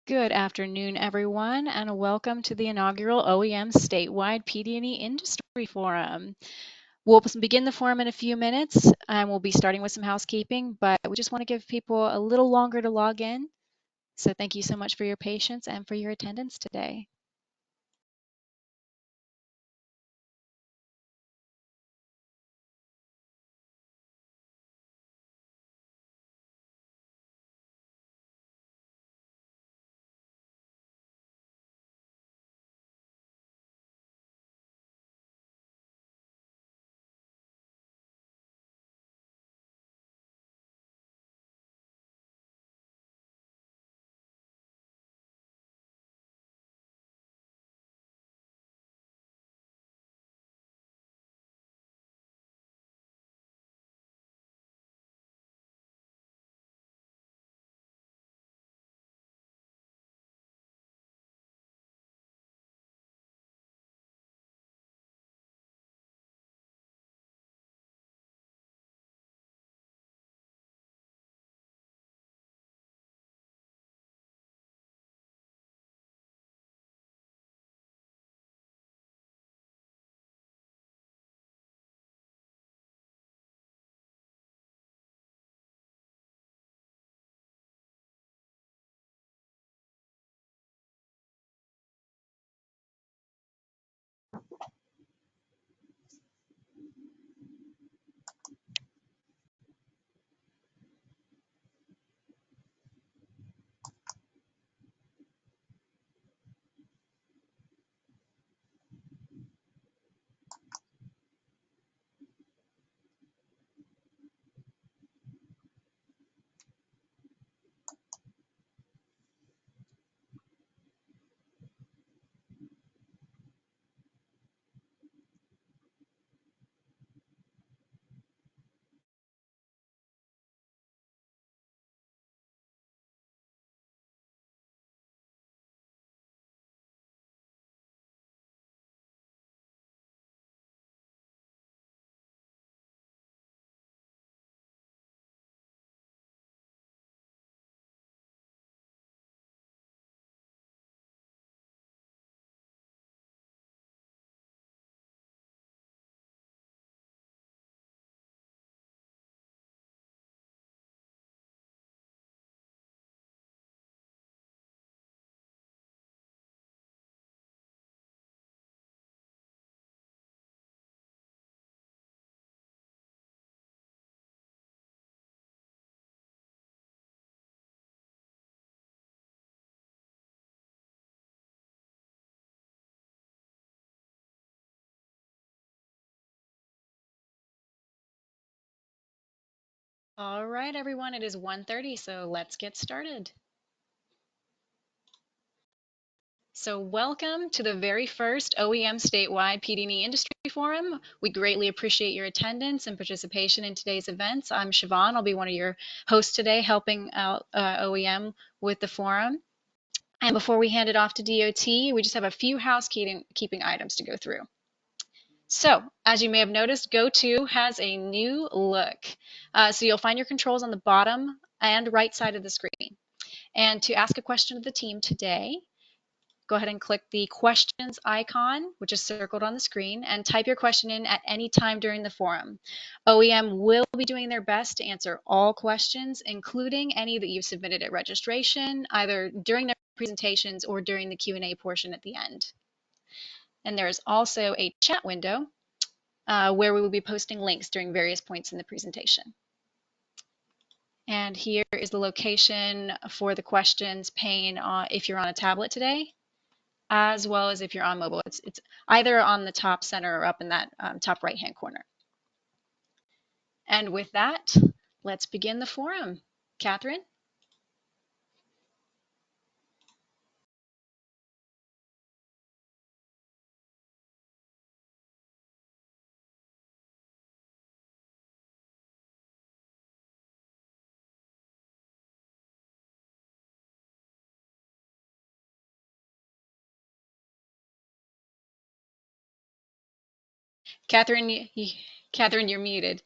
Good afternoon, everyone, and welcome to the inaugural OEM Statewide PD&E Industry Forum. We'll begin the forum in a few minutes, and we'll be starting with some housekeeping, but we just want to give people a little longer to log in. So thank you so much for your patience and for your attendance today. All right, everyone, it is 1:30, so let's get started. So welcome to the very first OEM Statewide PD&E Industry Forum. We greatly appreciate your attendance and participation in today's events. I'm Siobhan. I'll be one of your hosts today, helping out OEM with the forum. And before we hand it off to DOT, we just have a few housekeeping items to go through. So, as you may have noticed, GoTo has a new look. So you'll find your controls on the bottom and right side of the screen. And to ask a question of the team today, go ahead and click the questions icon, which is circled on the screen, and type your question in at any time during the forum. OEM will be doing their best to answer all questions, including any that you've submitted at registration, either during their presentations or during the Q&A portion at the end. And there is also a chat window where we will be posting links during various points in the presentation. And here is the location for the questions pane if you're on a tablet today, as well as if you're on mobile. It's either on the top center or up in that top right-hand corner. And with that, let's begin the forum. Catherine? Catherine, Catherine, you're muted.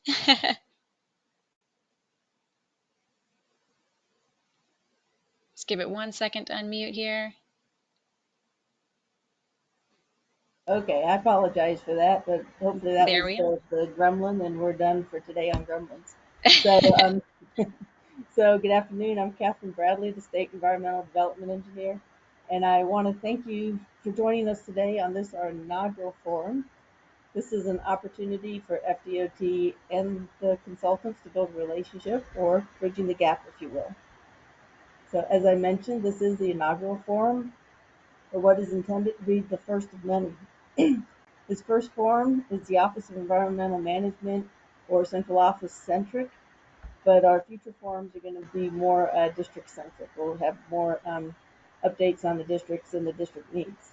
Let's give it 1 second to unmute here. Okay, I apologize for that, but hopefully that There was we are. the gremlin, and we're done for today on gremlins. So, so good afternoon. I'm Catherine Bradley, the State Environmental Development Engineer, and I want to thank you for joining us today on this our inaugural forum. This is an opportunity for FDOT and the consultants to build a relationship, or bridging the gap, if you will. So, as I mentioned, this is the inaugural forum, or what is intended to be the first of many. This first forum is the Office of Environmental Management, or central office centric, but our future forums are going to be more district centric. We'll have more updates on the districts and the district needs.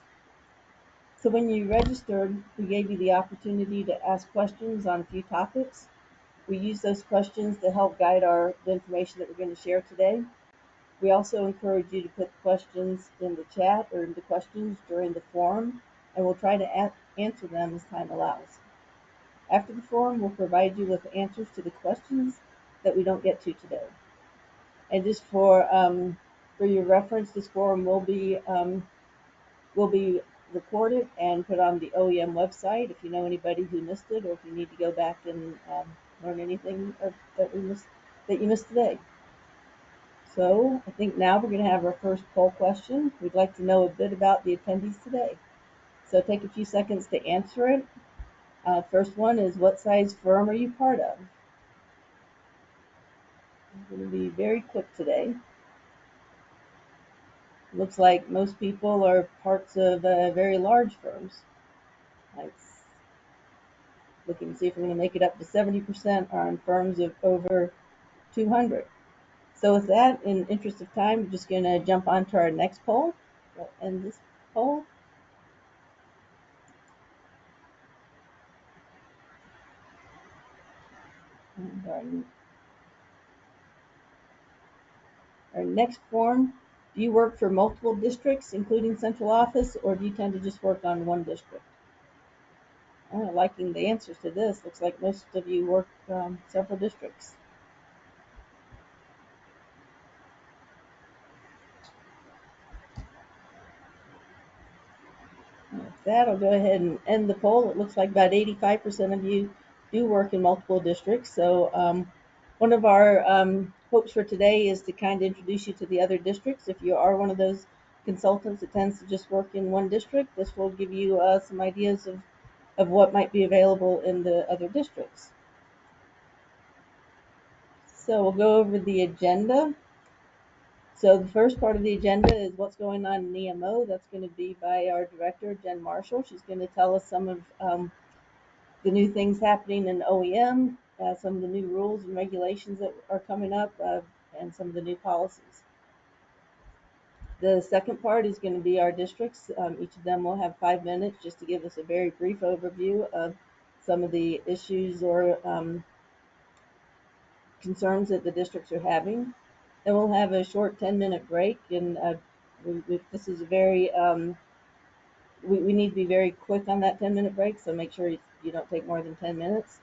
So when you registered, we gave you the opportunity to ask questions on a few topics. We use those questions to help guide the information that we're going to share today. We also encourage you to put questions in the chat or in the questions during the forum, and we'll try to answer them as time allows. After the forum, we'll provide you with answers to the questions that we don't get to today. And just for your reference, this forum will be recorded and put on the OEM website. If you know anybody who missed it, or if you need to go back and learn anything that you missed today. So I think now we're going to have our first poll question. We'd like to know a bit about the attendees today. So take a few seconds to answer it. First one is, what size firm are you part of? I'm going to be very quick today. Looks like most people are parts of very large firms. Let's look and see if we're going to make it up to 70% are in firms of over 200. So with that, in interest of time, we're just going to jump on to our next poll. We'll end this poll. And our next form, do you work for multiple districts, including central office, or do you tend to just work on one district? Liking the answers to this. Looks like most of you work several districts. With that, I'll go ahead and end the poll. It looks like about 85% of you do work in multiple districts. So one of our hopes for today is to kind of introduce you to the other districts. If you are one of those consultants that tends to just work in one district, this will give you some ideas of what might be available in the other districts. So we'll go over the agenda. So the first part of the agenda is what's going on in EMO. That's going to be by our director, Jen Marshall. She's going to tell us some of the new things happening in OEM, some of the new rules and regulations that are coming up, and some of the new policies. The second part is going to be our districts. Each of them will have 5 minutes just to give us a very brief overview of some of the issues or concerns that the districts are having. Then we'll have a short 10-minute break, and this is a very we need to be very quick on that 10-minute break, so make sure you don't take more than 10 minutes.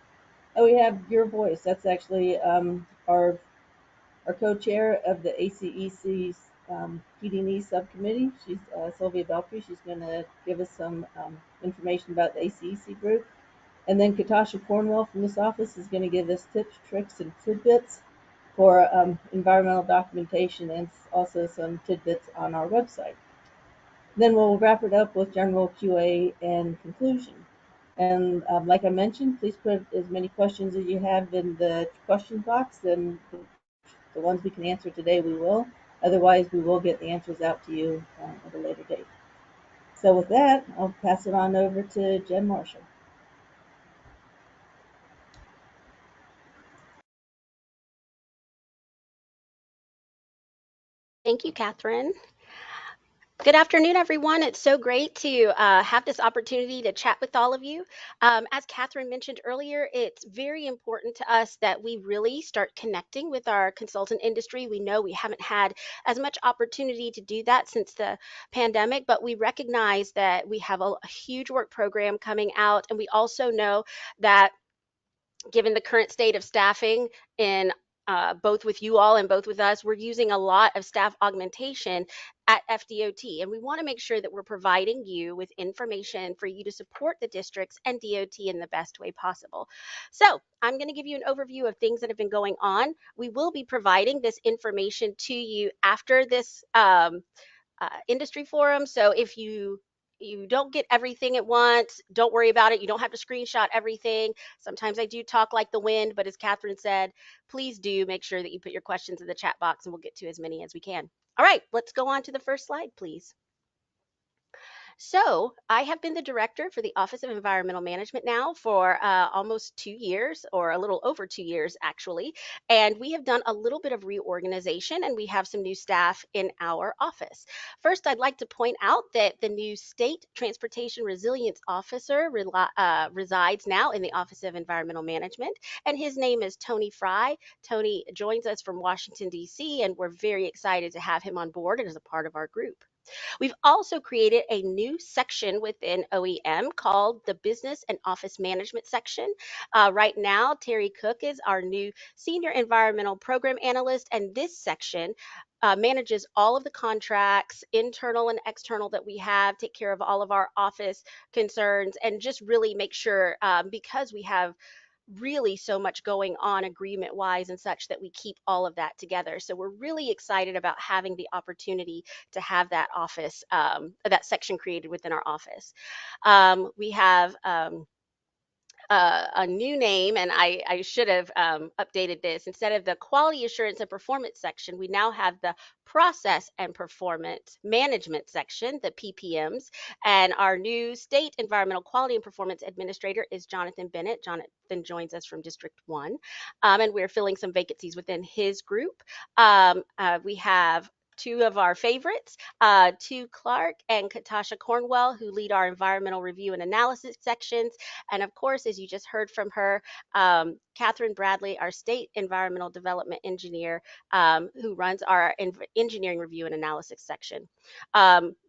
Oh, we have Your Voice. That's actually our co-chair of the ACEC's PD&E subcommittee. She's Sylvia Belfry. She's going to give us some information about the ACEC group. And then Katasha Cornwell from this office is going to give us tips, tricks, and tidbits for environmental documentation, and also some tidbits on our website. Then we'll wrap it up with general QA and conclusion. And like I mentioned, please put as many questions as you have in the question box, and the ones we can answer today, we will. Otherwise, we will get the answers out to you at a later date. So with that, I'll pass it on over to Jen Marshall. Thank you, Catherine. Good afternoon, everyone. It's so great to have this opportunity to chat with all of you. As Catherine mentioned earlier, it's very important to us that we really start connecting with our consultant industry. We know we haven't had as much opportunity to do that since the pandemic, but we recognize that we have a huge work program coming out, and we also know that given the current state of staffing in both with you all and both with us, we're using a lot of staff augmentation at FDOT, and we want to make sure that we're providing you with information for you to support the districts and DOT in the best way possible. So I'm going to give you an overview of things that have been going on. We will be providing this information to you after this industry forum. So if you don't get everything at once, don't worry about it. You don't have to screenshot everything. Sometimes I do talk like the wind, but as Catherine said, please do make sure that you put your questions in the chat box and we'll get to as many as we can. All right, let's go on to the first slide, please. So I have been the director for the Office of Environmental Management now for almost 2 years, or a little over 2 years actually. And we have done a little bit of reorganization and we have some new staff in our office. First, I'd like to point out that the new State Transportation Resilience Officer resides now in the Office of Environmental Management, and his name is Tony Fry. Tony joins us from Washington, D.C., and we're very excited to have him on board and as a part of our group. We've also created a new section within OEM called the Business and Office Management section. Right now, Terry Cook is our new Senior Environmental Program Analyst, and this section manages all of the contracts, internal and external, that we have, take care of all of our office concerns, and just really make sure, because we have really so much going on agreement wise and such, that we keep all of that together. So we're really excited about having the opportunity to have that office, that section created within our office. We have a new name, and I should have updated this. Instead of the quality assurance and performance section, we now have the process and performance management section, the PPMs. And our new state environmental quality and performance administrator is Jonathan Bennett. Jonathan joins us from District 1, and we're filling some vacancies within his group. We have two of our favorites, Tu Clark and Katasha Cornwell, who lead our environmental review and analysis sections. And of course, as you just heard from her, Catherine Bradley, our state environmental development engineer, who runs our engineering review and analysis section.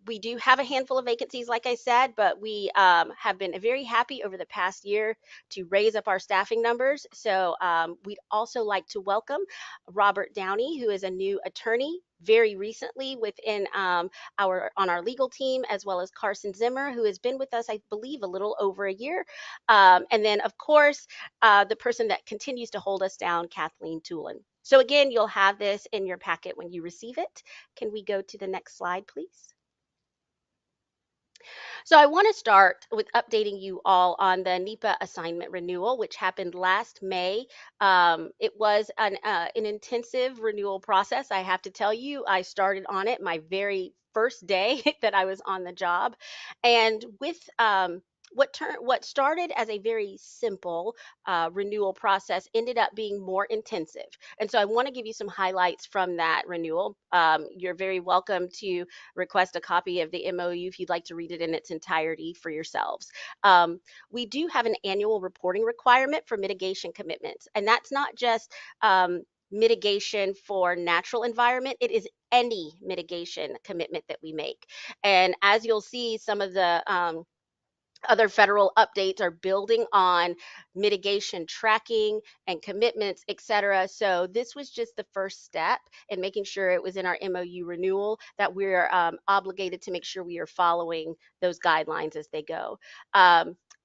We do have a handful of vacancies, like I said, but we have been very happy over the past year to raise up our staffing numbers. So we'd also like to welcome Robert Downey, who is a new attorney very recently within on our legal team, as well as Carson Zimmer, who has been with us, I believe, a little over a year. And then, of course, the person that continues to hold us down, Kathleen Tulin. So again, you'll have this in your packet when you receive it. Can we go to the next slide, please? So I want to start with updating you all on the NEPA assignment renewal, which happened last May. It was an intensive renewal process. I have to tell you, I started on it my very first day that I was on the job. And with what started as a very simple renewal process ended up being more intensive. And so I want to give you some highlights from that renewal. You're very welcome to request a copy of the MOU if you'd like to read it in its entirety for yourselves. We do have an annual reporting requirement for mitigation commitments, and that's not just mitigation for natural environment. It is any mitigation commitment that we make. And as you'll see, some of the other federal updates are building on mitigation tracking and commitments, etc. So this was just the first step in making sure it was in our MOU renewal that we're obligated to make sure we are following those guidelines as they go.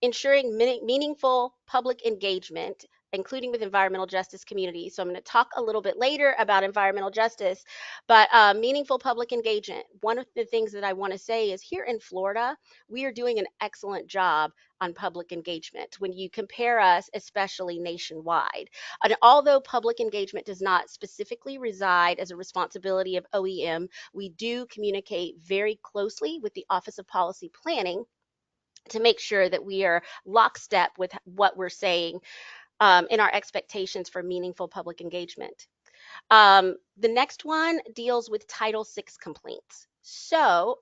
Ensuring meaningful public engagement, including with environmental justice communities. So I'm going to talk a little bit later about environmental justice, but meaningful public engagement. One of the things that I want to say is here in Florida, we are doing an excellent job on public engagement when you compare us, especially nationwide. And although public engagement does not specifically reside as a responsibility of OEM, we do communicate very closely with the Office of Policy Planning to make sure that we are lockstep with what we're saying in our expectations for meaningful public engagement. The next one deals with Title VI complaints. So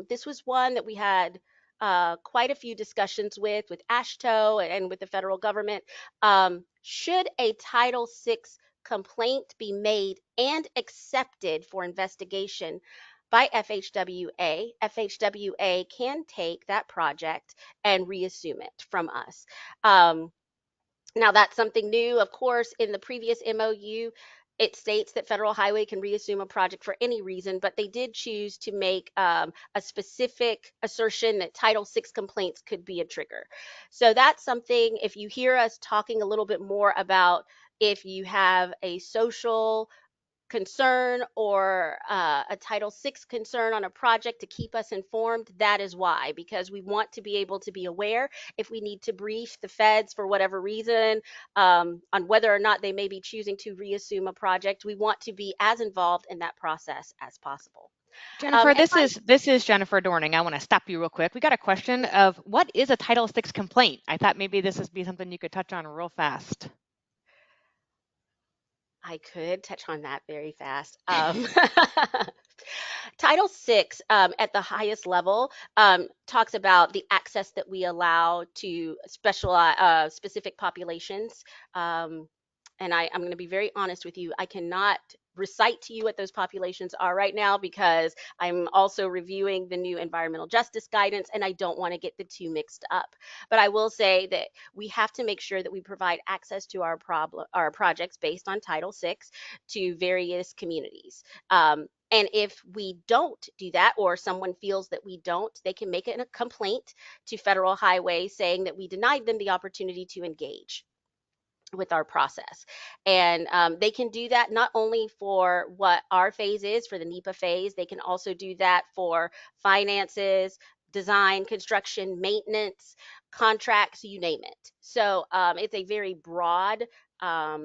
this was one that we had quite a few discussions with AASHTO and with the federal government. Should a Title VI complaint be made and accepted for investigation by FHWA, FHWA can take that project and reassume it from us. Now, that's something new. Of course, in the previous MOU, it states that Federal Highway can reassume a project for any reason, but they did choose to make a specific assertion that Title VI complaints could be a trigger. So that's something, if you hear us talking a little bit more about if you have a social concern or a Title VI concern on a project to keep us informed, that is why, because we want to be able to be aware if we need to brief the feds for whatever reason on whether or not they may be choosing to reassume a project. We want to be as involved in that process as possible. Jennifer, And this is Jennifer Dorning. I want to stop you real quick. We got a question of what is a Title VI complaint? I thought maybe this would be something you could touch on real fast. I could touch on that very fast. Title VI at the highest level talks about the access that we allow to specific populations. And I'm going to be very honest with you. I cannot recite to you what those populations are right now because I'm also reviewing the new environmental justice guidance and I don't want to get the two mixed up. But I will say that we have to make sure that we provide access to our projects based on Title VI to various communities. And if we don't do that, or someone feels that we don't, they can make a complaint to Federal Highway saying that we denied them the opportunity to engage with our process. And they can do that not only for what our phase is for the NEPA phase, they can also do that for finances, design, construction, maintenance, contracts, you name it. So it's a very broad uh,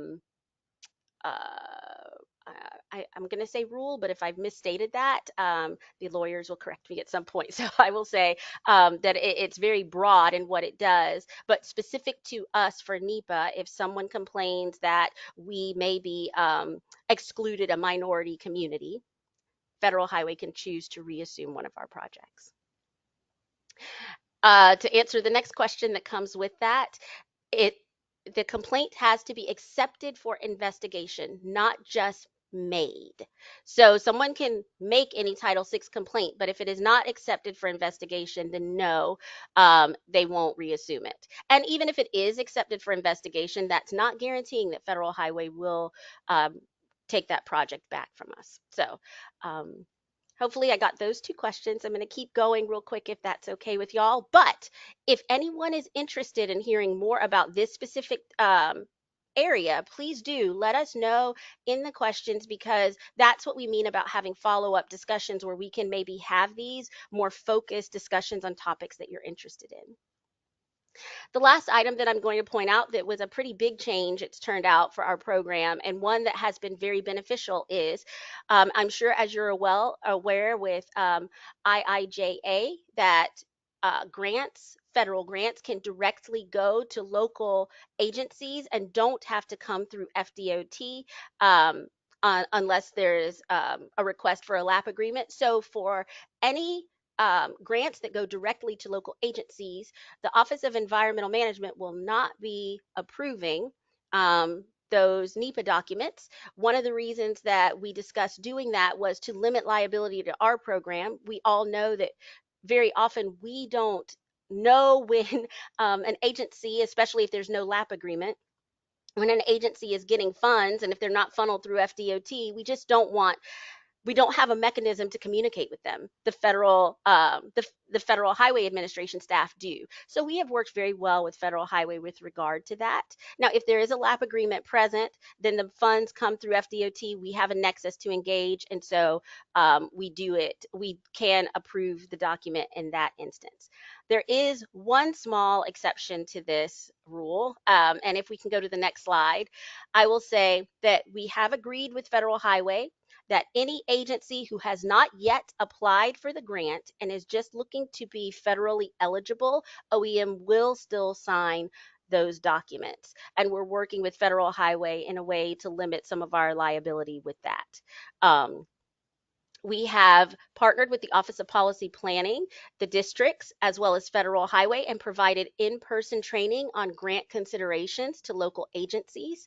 I'm going to say rule, but if I've misstated that, the lawyers will correct me at some point. So I will say that it's very broad in what it does, but specific to us for NEPA, if someone complains that we may be excluded a minority community, Federal Highway can choose to reassume one of our projects. To answer the next question that comes with that, the complaint has to be accepted for investigation, not just made. So someone can make any Title VI complaint, but if it is not accepted for investigation, then no, they won't reassume it. And even if it is accepted for investigation, that's not guaranteeing that Federal Highway will take that project back from us. So hopefully I got those two questions. I'm going to keep going real quick if that's okay with y'all. But if anyone is interested in hearing more about this specific area, please do let us know in the questions, because that's what we mean about having follow-up discussions where we can maybe have these more focused discussions on topics that you're interested in. The last item that I'm going to point out that was a pretty big change, it's turned out, for our program, and one that has been very beneficial is, I'm sure as you're well aware with IIJA, that federal grants can directly go to local agencies and don't have to come through FDOT. Unless there's a request for a LAP agreement. So for any grants that go directly to local agencies, the Office of Environmental Management will not be approving those NEPA documents. One of the reasons that we discussed doing that was to limit liability to our program. We all know that very often we don't know when an agency, especially if there's no LAP agreement, when an agency is getting funds, and if they're not funneled through FDOT, we don't have a mechanism to communicate with them. The Federal Highway Administration staff do. So we have worked very well with Federal Highway with regard to that. Now, if there is a LAP agreement present, then the funds come through FDOT. We have a nexus to engage, and so we do it. We can approve the document in that instance. There is one small exception to this rule, and if we can go to the next slide, I will say that we have agreed with Federal Highway that any agency who has not yet applied for the grant and is just looking to be federally eligible, OEM will still sign those documents. And we're working with Federal Highway in a way to limit some of our liability with that. We have partnered with the Office of Policy Planning, the districts, as well as Federal Highway, and provided in-person training on grant considerations to local agencies.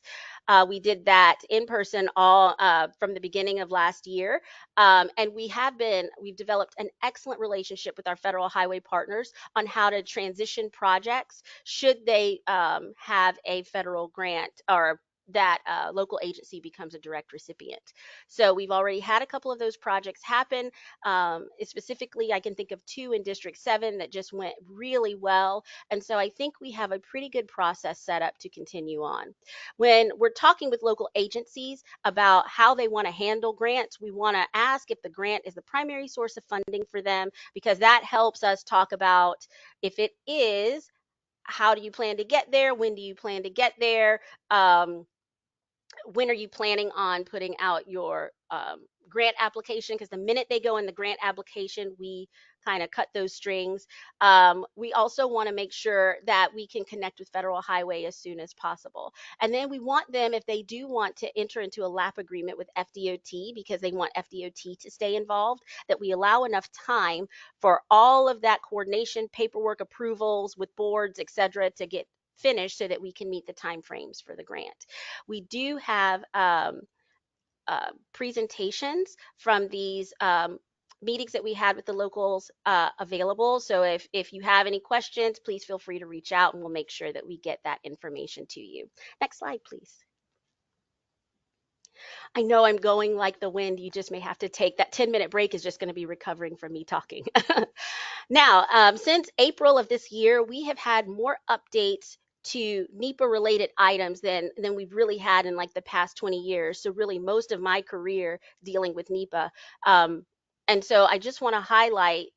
We did that in person all from the beginning of last year. And we've developed an excellent relationship with our Federal Highway partners on how to transition projects should they have a federal grant or that local agency becomes a direct recipient. So we've already had a couple of those projects happen. Specifically, I can think of two in District 7 that just went really well. And so I think we have a pretty good process set up to continue on. When we're talking with local agencies about how they want to handle grants, we want to ask if the grant is the primary source of funding for them, because that helps us talk about, if it is, how do you plan to get there? When do you plan to get there? When are you planning on putting out your grant application? Because the minute they go in the grant application, we kind of cut those strings. We also want to make sure that we can connect with Federal Highway as soon as possible. And then we want them, if they do want to enter into a LAP agreement with FDOT, because they want FDOT to stay involved, that we allow enough time for all of that coordination, paperwork, approvals with boards, et cetera, to get finished so that we can meet the timeframes for the grant. We do have presentations from these meetings that we had with the locals available. So if you have any questions, please feel free to reach out and we'll make sure that we get that information to you. Next slide, please. I know I'm going like the wind. You just may have to take that 10-minute break is just going to be recovering from me talking. Now, since April of this year, we have had more updates to NEPA related items than we've really had in like the past 20 years. So really most of my career dealing with NEPA. And so I just want to highlight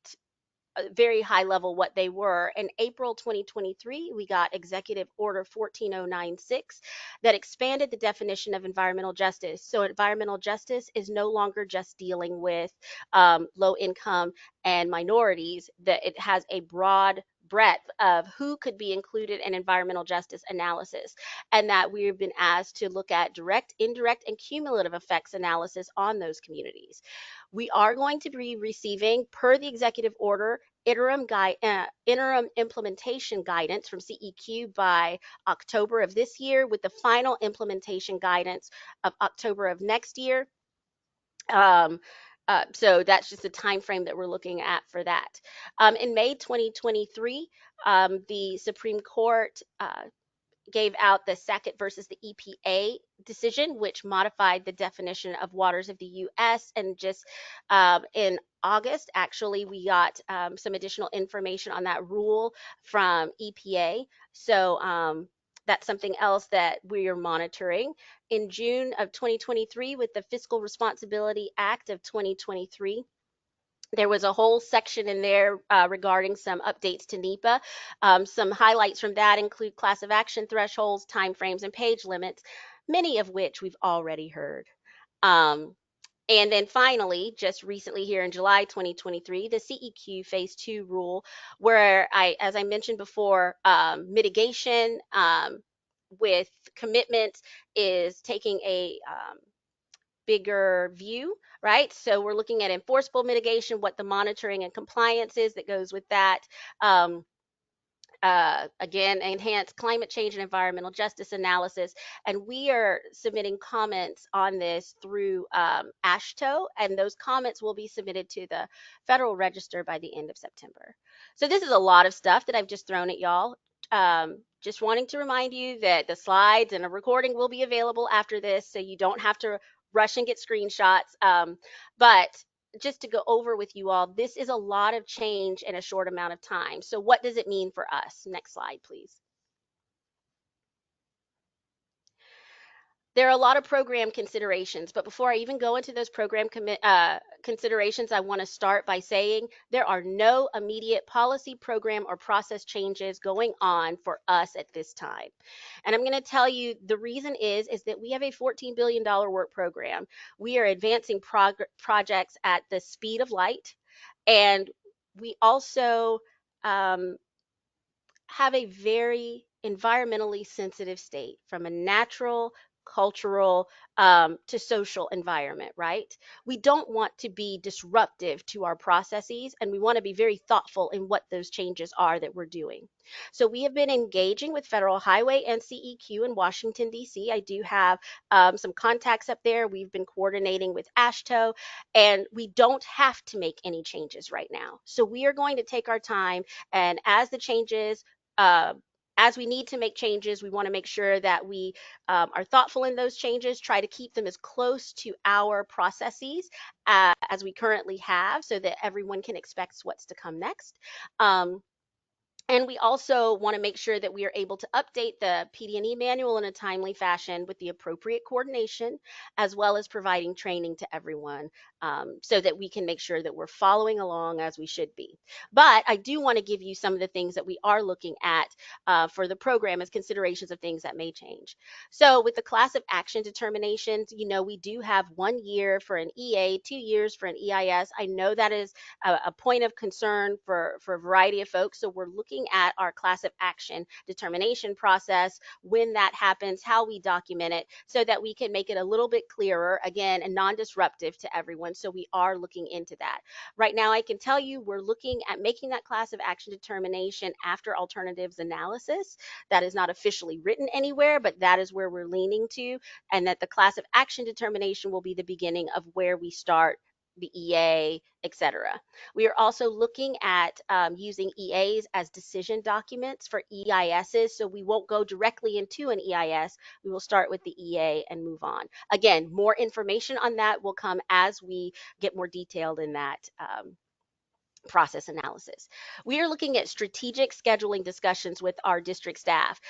very high level what they were. In April 2023, we got Executive Order 14096 that expanded the definition of environmental justice. So environmental justice is no longer just dealing with low income and minorities, that it has a broad breadth of who could be included in environmental justice analysis, and that we've been asked to look at direct, indirect, and cumulative effects analysis on those communities. We are going to be receiving, per the executive order, interim implementation guidance from CEQ by October of this year, with the final implementation guidance of October of next year. So that's just the time frame that we're looking at for that. In May 2023, the Supreme Court gave out the Sackett versus the EPA decision, which modified the definition of waters of the U.S. And just in August, actually, we got some additional information on that rule from EPA. So that's something else that we are monitoring. In June of 2023, with the Fiscal Responsibility Act of 2023, there was a whole section in there regarding some updates to NEPA. Some highlights from that include class of action thresholds, timeframes, and page limits, many of which we've already heard. And then finally, just recently here in July 2023, the CEQ Phase 2 rule, where as I mentioned before, mitigation with commitments is taking a bigger view, right? So we're looking at enforceable mitigation, what the monitoring and compliance is that goes with that. Again, enhanced climate change and environmental justice analysis. And we are submitting comments on this through AASHTO, and those comments will be submitted to the Federal Register by the end of September. So this is a lot of stuff that I've just thrown at y'all. Just wanting to remind you that the slides and a recording will be available after this, so you don't have to rush and get screenshots. But just to go over with you all, this is a lot of change in a short amount of time. So what does it mean for us? Next slide, please. There are a lot of program considerations, but before I even go into those program considerations, I want to start by saying there are no immediate policy, program, or process changes going on for us at this time. And I'm going to tell you the reason is that we have a $14 billion work program. We are advancing projects at the speed of light, and we also have a very environmentally sensitive state, from a natural, cultural, to social environment, right? We don't want to be disruptive to our processes, and we want to be very thoughtful in what those changes are that we're doing. So we have been engaging with Federal Highway and CEQ in Washington, D.C. I do have some contacts up there. We've been coordinating with ASHTO, and we don't have to make any changes right now. So we are going to take our time, and as the changes, uh, as we need to make changes, we want to make sure that we are thoughtful in those changes, try to keep them as close to our processes as we currently have so that everyone can expect what's to come next. And we also want to make sure that we are able to update the PD&E manual in a timely fashion with the appropriate coordination, as well as providing training to everyone, so that we can make sure that we're following along as we should be. But I do want to give you some of the things that we are looking at for the program as considerations of things that may change. So with the class of action determinations, we do have 1 year for an EA, 2 years for an EIS. I know that is a point of concern for a variety of folks. So we're looking at our class of action determination process, when that happens, how we document it, so that we can make it a little bit clearer, again, and non-disruptive to everyone. So we are looking into that. Right now, I can tell you we're looking at making that class of action determination after alternatives analysis. That is not officially written anywhere, but that is where we're leaning to, and that the class of action determination will be the beginning of where we start the EA, etc. We are also looking at using EAs as decision documents for EISs, so we won't go directly into an EIS. We will start with the EA and move on. Again, more information on that will come as we get more detailed in that process analysis. We are looking at strategic scheduling discussions with our district staff.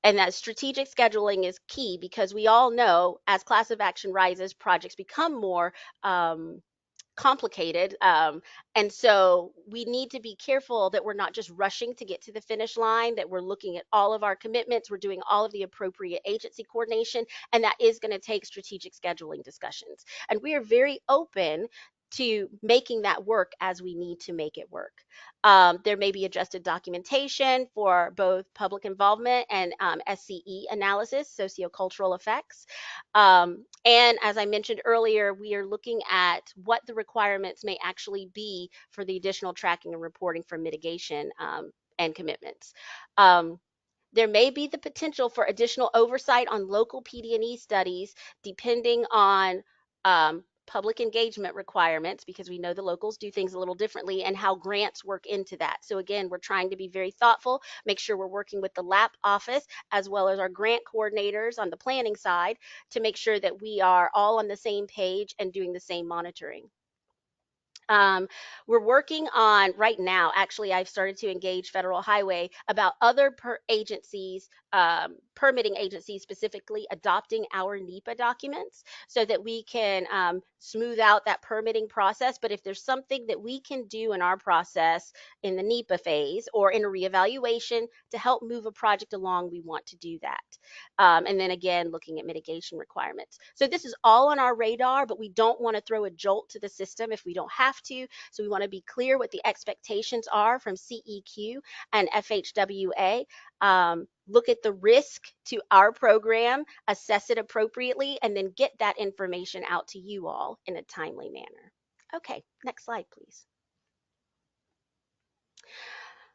And that strategic scheduling is key because we all know as class of action rises, projects become more complicated. And so we need to be careful that we're not just rushing to get to the finish line, that we're looking at all of our commitments, we're doing all of the appropriate agency coordination, and that is going to take strategic scheduling discussions. And we are very open to making that work as we need to make it work. There may be adjusted documentation for both public involvement and SCE analysis, sociocultural effects. And as I mentioned earlier, we are looking at what the requirements may actually be for the additional tracking and reporting for mitigation and commitments. There may be the potential for additional oversight on local PD&E studies, depending on public engagement requirements, because we know the locals do things a little differently, and how grants work into that. So again, we're trying to be very thoughtful, make sure we're working with the LAP office as well as our grant coordinators on the planning side to make sure that we are all on the same page and doing the same monitoring. We're working on right now, actually, I've started to engage Federal Highway about other agencies, permitting agencies specifically adopting our NEPA documents so that we can smooth out that permitting process. But if there's something that we can do in our process in the NEPA phase or in a reevaluation to help move a project along, we want to do that. And then again, looking at mitigation requirements. So this is all on our radar, but we don't want to throw a jolt to the system if we don't have to. So we want to be clear what the expectations are from CEQ and FHWA. Look at the risk to our program, assess it appropriately, and then get that information out to you all in a timely manner. Okay, next slide, please.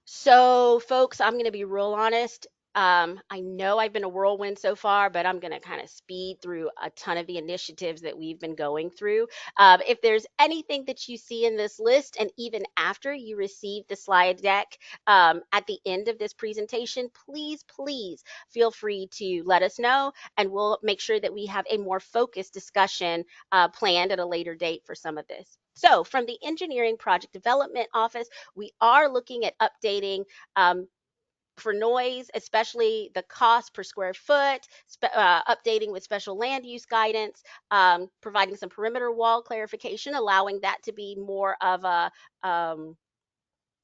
So folks, I'm going to be real honest. I know I've been a whirlwind so far, but I'm going to kind of speed through a ton of the initiatives that we've been going through. If there's anything that you see in this list, and even after you receive the slide deck at the end of this presentation, please feel free to let us know, and we'll make sure that we have a more focused discussion planned at a later date for some of this. So from the Engineering Project Development Office, we are looking at updating for noise, especially the cost per square foot, updating with special land use guidance, providing some perimeter wall clarification, allowing that to be more of a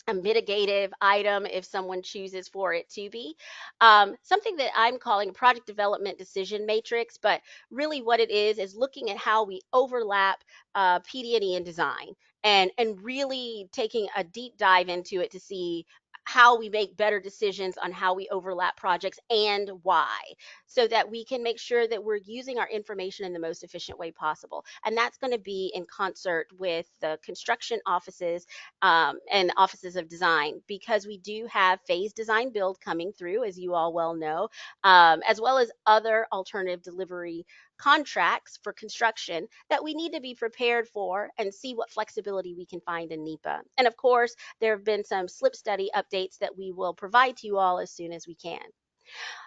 mitigative item if someone chooses for it to be. Something that I'm calling a project development decision matrix, but really what it is looking at how we overlap PD&E and design, and really taking a deep dive into it to see how we make better decisions on how we overlap projects and why, so that we can make sure that we're using our information in the most efficient way possible. And that's going to be in concert with the construction offices and offices of design, because we do have phase design build coming through, as you all well know, as well as other alternative delivery contracts for construction that we need to be prepared for and see what flexibility we can find in NEPA. And of course, there have been some slip study updates that we will provide to you all as soon as we can.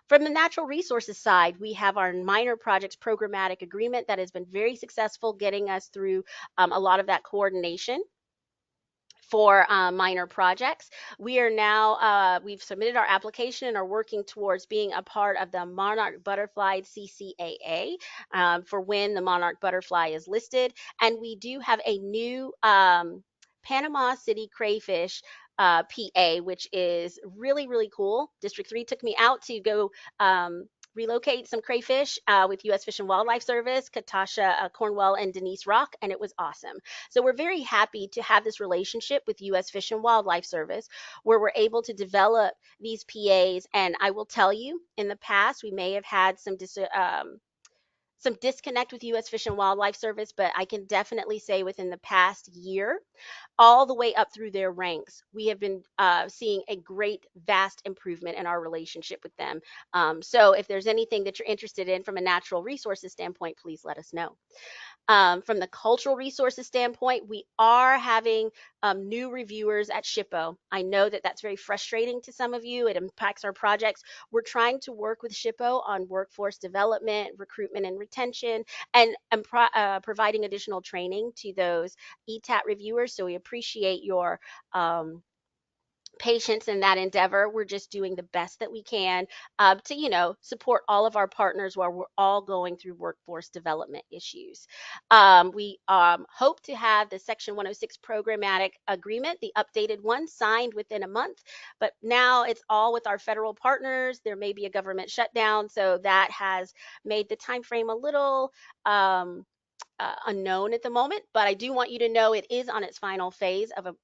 From the natural resources side, we have our minor projects programmatic agreement that has been very successful, getting us through a lot of that coordination for minor projects. We are now, we've submitted our application and are working towards being a part of the Monarch Butterfly CCAA for when the Monarch Butterfly is listed. And we do have a new Panama City crayfish PA, which is really, really cool. District 3 took me out to go relocate some crayfish with U.S. Fish and Wildlife Service, Katasha Cornwell and Denise Rock, and it was awesome. So we're very happy to have this relationship with U.S. Fish and Wildlife Service, where we're able to develop these PAs. And I will tell you, in the past, we may have had some disconnect with U.S. Fish and Wildlife Service, but I can definitely say within the past year, all the way up through their ranks, we have been seeing a great, vast improvement in our relationship with them. So if there's anything that you're interested in from a natural resources standpoint, please let us know. From the cultural resources standpoint, we are having new reviewers at SHPO. I know that that's very frustrating to some of you. It impacts our projects. We're trying to work with SHPO on workforce development, recruitment and retention, and providing additional training to those ETAT reviewers. So we appreciate your patience in that endeavor. We're just doing the best that we can to, support all of our partners while we're all going through workforce development issues. We hope to have the Section 106 programmatic agreement, the updated one, signed within a month. But now it's all with our federal partners. There may be a government shutdown, so that has made the time frame a little unknown at the moment. But I do want you to know it is on its final phase of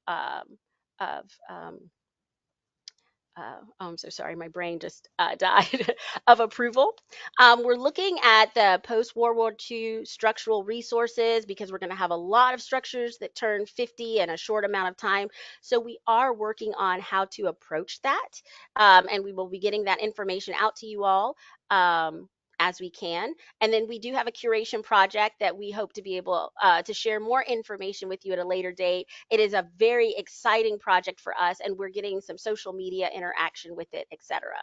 I'm so sorry, my brain just died of approval. We're looking at the post-World War II structural resources, because we're going to have a lot of structures that turn 50 in a short amount of time. So we are working on how to approach that, and we will be getting that information out to you all as we can. And then we do have a curation project that we hope to be able to share more information with you at a later date. It is a very exciting project for us, and we're getting some social media interaction with it, etc.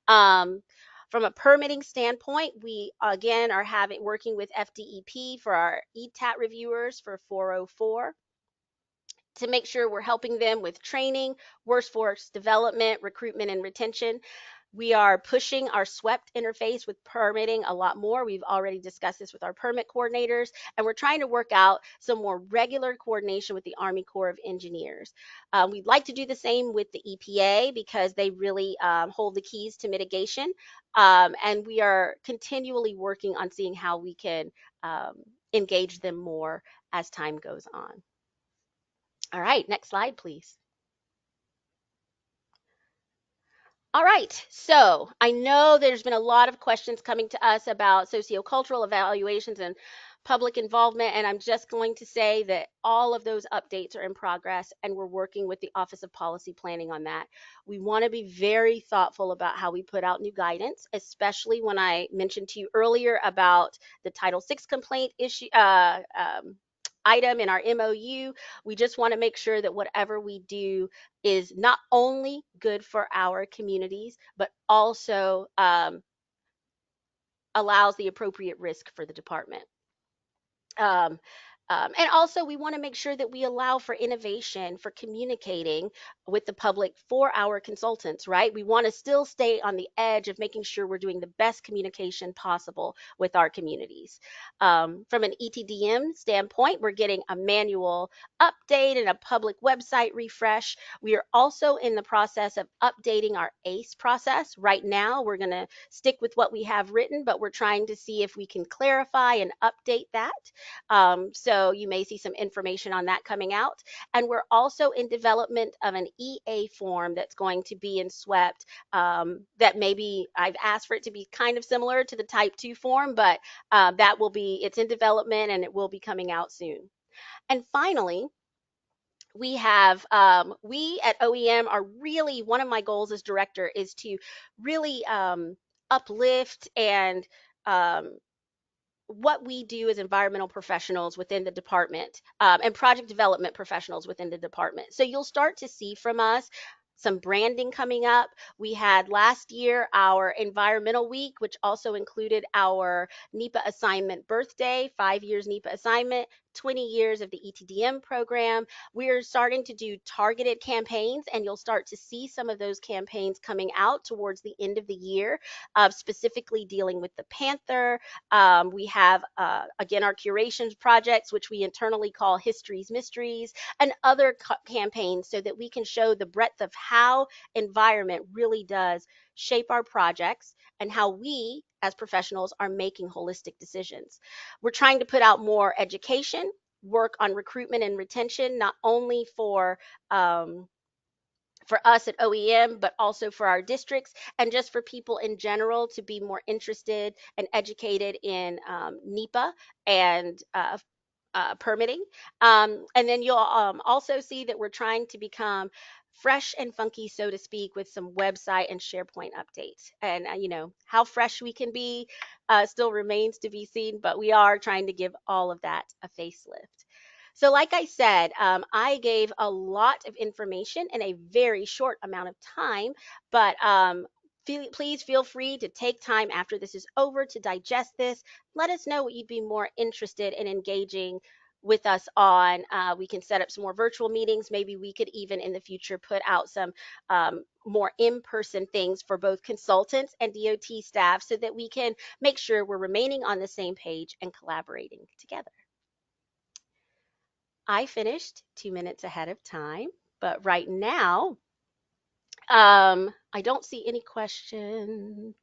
From a permitting standpoint, we again are working with FDEP for our ETAT reviewers for 404 to make sure we're helping them with training, workforce development, recruitment, and retention. We are pushing our SWEPT interface with permitting a lot more. We've already discussed this with our permit coordinators, and we're trying to work out some more regular coordination with the Army Corps of Engineers. We'd like to do the same with the EPA, because they really hold the keys to mitigation. And we are continually working on seeing how we can engage them more as time goes on. All right, next slide, please. All right, so I know there's been a lot of questions coming to us about sociocultural evaluations and public involvement, and I'm just going to say that all of those updates are in progress, and we're working with the Office of Policy Planning on that. We want to be very thoughtful about how we put out new guidance, especially when I mentioned to you earlier about the Title VI complaint issue item in our MOU. We just want to make sure that whatever we do is not only good for our communities, but also allows the appropriate risk for the department. And also, we want to make sure that we allow for innovation, for communicating with the public for our consultants, right? We want to still stay on the edge of making sure we're doing the best communication possible with our communities. From an ETDM standpoint, we're getting a manual update and a public website refresh. We are also in the process of updating our ACE process. Right now, we're going to stick with what we have written, but we're trying to see if we can clarify and update that. So So you may see some information on that coming out. And we're also in development of an EA form that's going to be in SWEPT, that maybe I've asked for it to be kind of similar to the type 2 form, but that will be, it's in development and it will be coming out soon. And finally, we have, we at OEM are really, one of my goals as director is to really uplift and what we do as environmental professionals within the department, and project development professionals within the department. So you'll start to see from us some branding coming up. We had last year our environmental week, which also included our NEPA assignment birthday, 5 years NEPA assignment, 20 years of the ETDM program. We're starting to do targeted campaigns, and you'll start to see some of those campaigns coming out towards the end of the year, specifically dealing with the Panther. We have, again, our curations projects, which we internally call History's Mysteries, and other campaigns so that we can show the breadth of how environment really does shape our projects and how we as professionals are making holistic decisions. We're trying to put out more education, work on recruitment and retention, not only for us at OEM, but also for our districts and just for people in general to be more interested and educated in NEPA and permitting. And then you'll also see that we're trying to become fresh and funky, so to speak, with some website and SharePoint updates. And, you know, how fresh we can be still remains to be seen, but we are trying to give all of that a facelift. So like I said, I gave a lot of information in a very short amount of time, but please feel free to take time after this is over to digest this. Let us know what you'd be more interested in engaging with us on. We can set up some more virtual meetings. Maybe we could even in the future put out some more in-person things for both consultants and DOT staff so that we can make sure we're remaining on the same page and collaborating together. I finished 2 minutes ahead of time, but right now, I don't see any questions.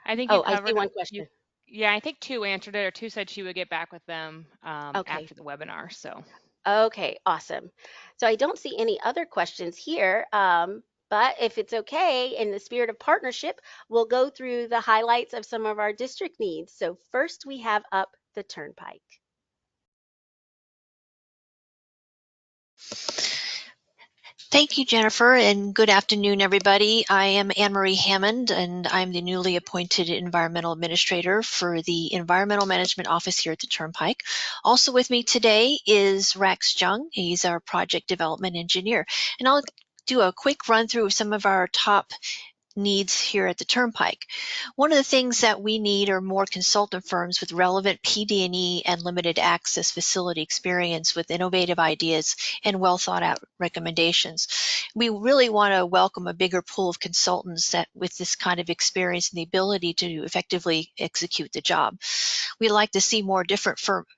I think you I covered see one you. question. Yeah, I think Tu answered it, or Tu said she would get back with them Okay. after the webinar. So Okay, awesome. So I don't see any other questions here, but if it's okay, in the spirit of partnership, we'll go through the highlights of some of our district needs. So first we have up the Turnpike. Thank you, Jennifer, and good afternoon, everybody. I am Anne Marie Hammond, and I'm the newly appointed Environmental Administrator for the Environmental Management Office here at the Turnpike. Also with me today is Rax Jung. He's our Project Development Engineer. And I'll do a quick run through of some of our top needs here at the Turnpike. One of the things that we need are more consultant firms with relevant PD&E and limited access facility experience with innovative ideas and well thought out recommendations. We really want to welcome a bigger pool of consultants that with this kind of experience and the ability to effectively execute the job. We'd like to see more different firms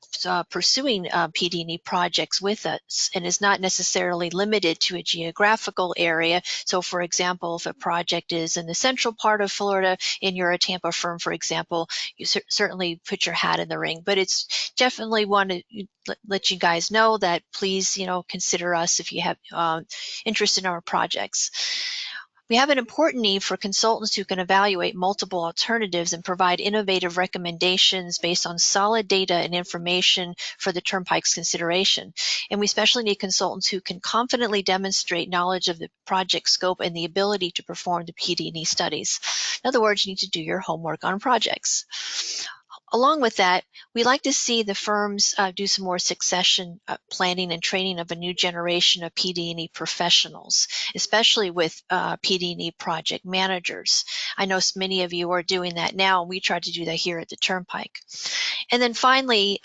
pursuing PD&E projects with us, and is not necessarily limited to a geographical area. So for example, if a project is in the central part of Florida and you're a Tampa firm, for example, you certainly put your hat in the ring. But it's definitely want to let you guys know that please, consider us if you have interest in our projects. We have an important need for consultants who can evaluate multiple alternatives and provide innovative recommendations based on solid data and information for the Turnpike's consideration. And we especially need consultants who can confidently demonstrate knowledge of the project scope and the ability to perform the PD&E studies. In other words, you need to do your homework on projects. Along with that, we like to see the firms do some more succession planning and training of a new generation of PD&E professionals, especially with PD&E project managers. I know many of you are doing that now, and we try to do that here at the Turnpike. And then finally,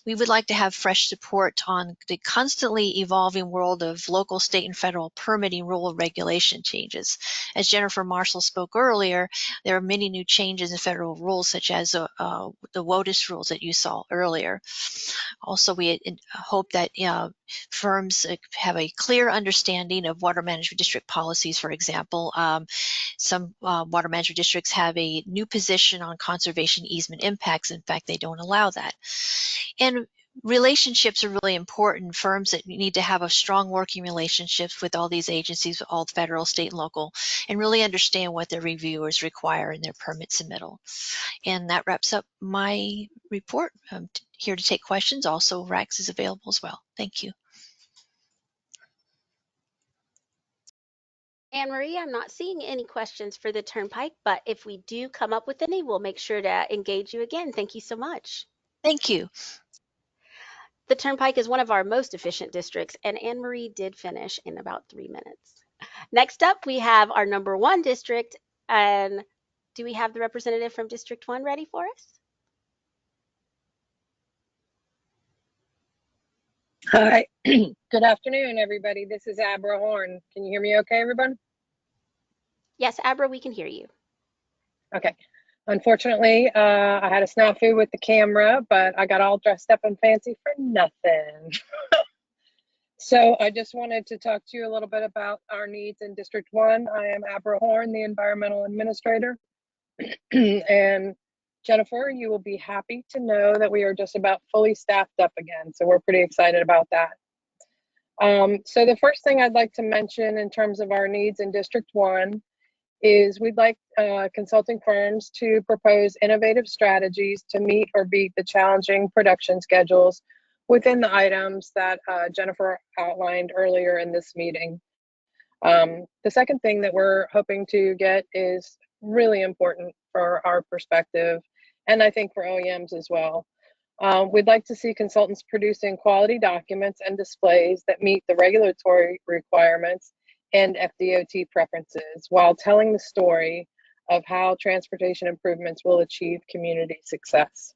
we would like to have fresh support on the constantly evolving world of local, state, and federal permitting rule and regulation changes. As Jennifer Marshall spoke earlier, there are many new changes in federal rules, such as the WOTUS rules that you saw earlier. Also, we hope that firms have a clear understanding of water management district policies. For example, some water management districts have a new position on conservation easement impacts. In fact, they don't allow that. And relationships are really important. Firms that need to have a strong working relationships with all these agencies, all federal, state, and local, and really understand what their reviewers require in their permit submittal. And that wraps up my report. I'm here to take questions. Also, Rex is available as well. Thank you. Anne Marie, I'm not seeing any questions for the Turnpike, but if we do come up with any, we'll make sure to engage you again. Thank you so much. Thank you. The Turnpike is one of our most efficient districts, and Anne Marie did finish in about 3 minutes. Next up, we have our number 1 district. And do we have the representative from District 1 ready for us? Hi, good afternoon, everybody. This is Abra Horn. Can you hear me okay, everyone? Yes, Abra, we can hear you. Okay. Unfortunately, I had a snafu with the camera, but I got all dressed up and fancy for nothing. So I just wanted to talk to you a little bit about our needs in District 1. I am Abra Horn, the environmental administrator. And Jennifer, you will be happy to know that we are just about fully staffed up again. So we're pretty excited about that. So the first thing I'd like to mention in terms of our needs in District 1 is we'd like consulting firms to propose innovative strategies to meet or beat the challenging production schedules within the items that Jennifer outlined earlier in this meeting. The second thing that we're hoping to get is really important for our perspective, and I think for OEMs as well. We'd like to see consultants producing quality documents and displays that meet the regulatory requirements and FDOT preferences while telling the story of how transportation improvements will achieve community success.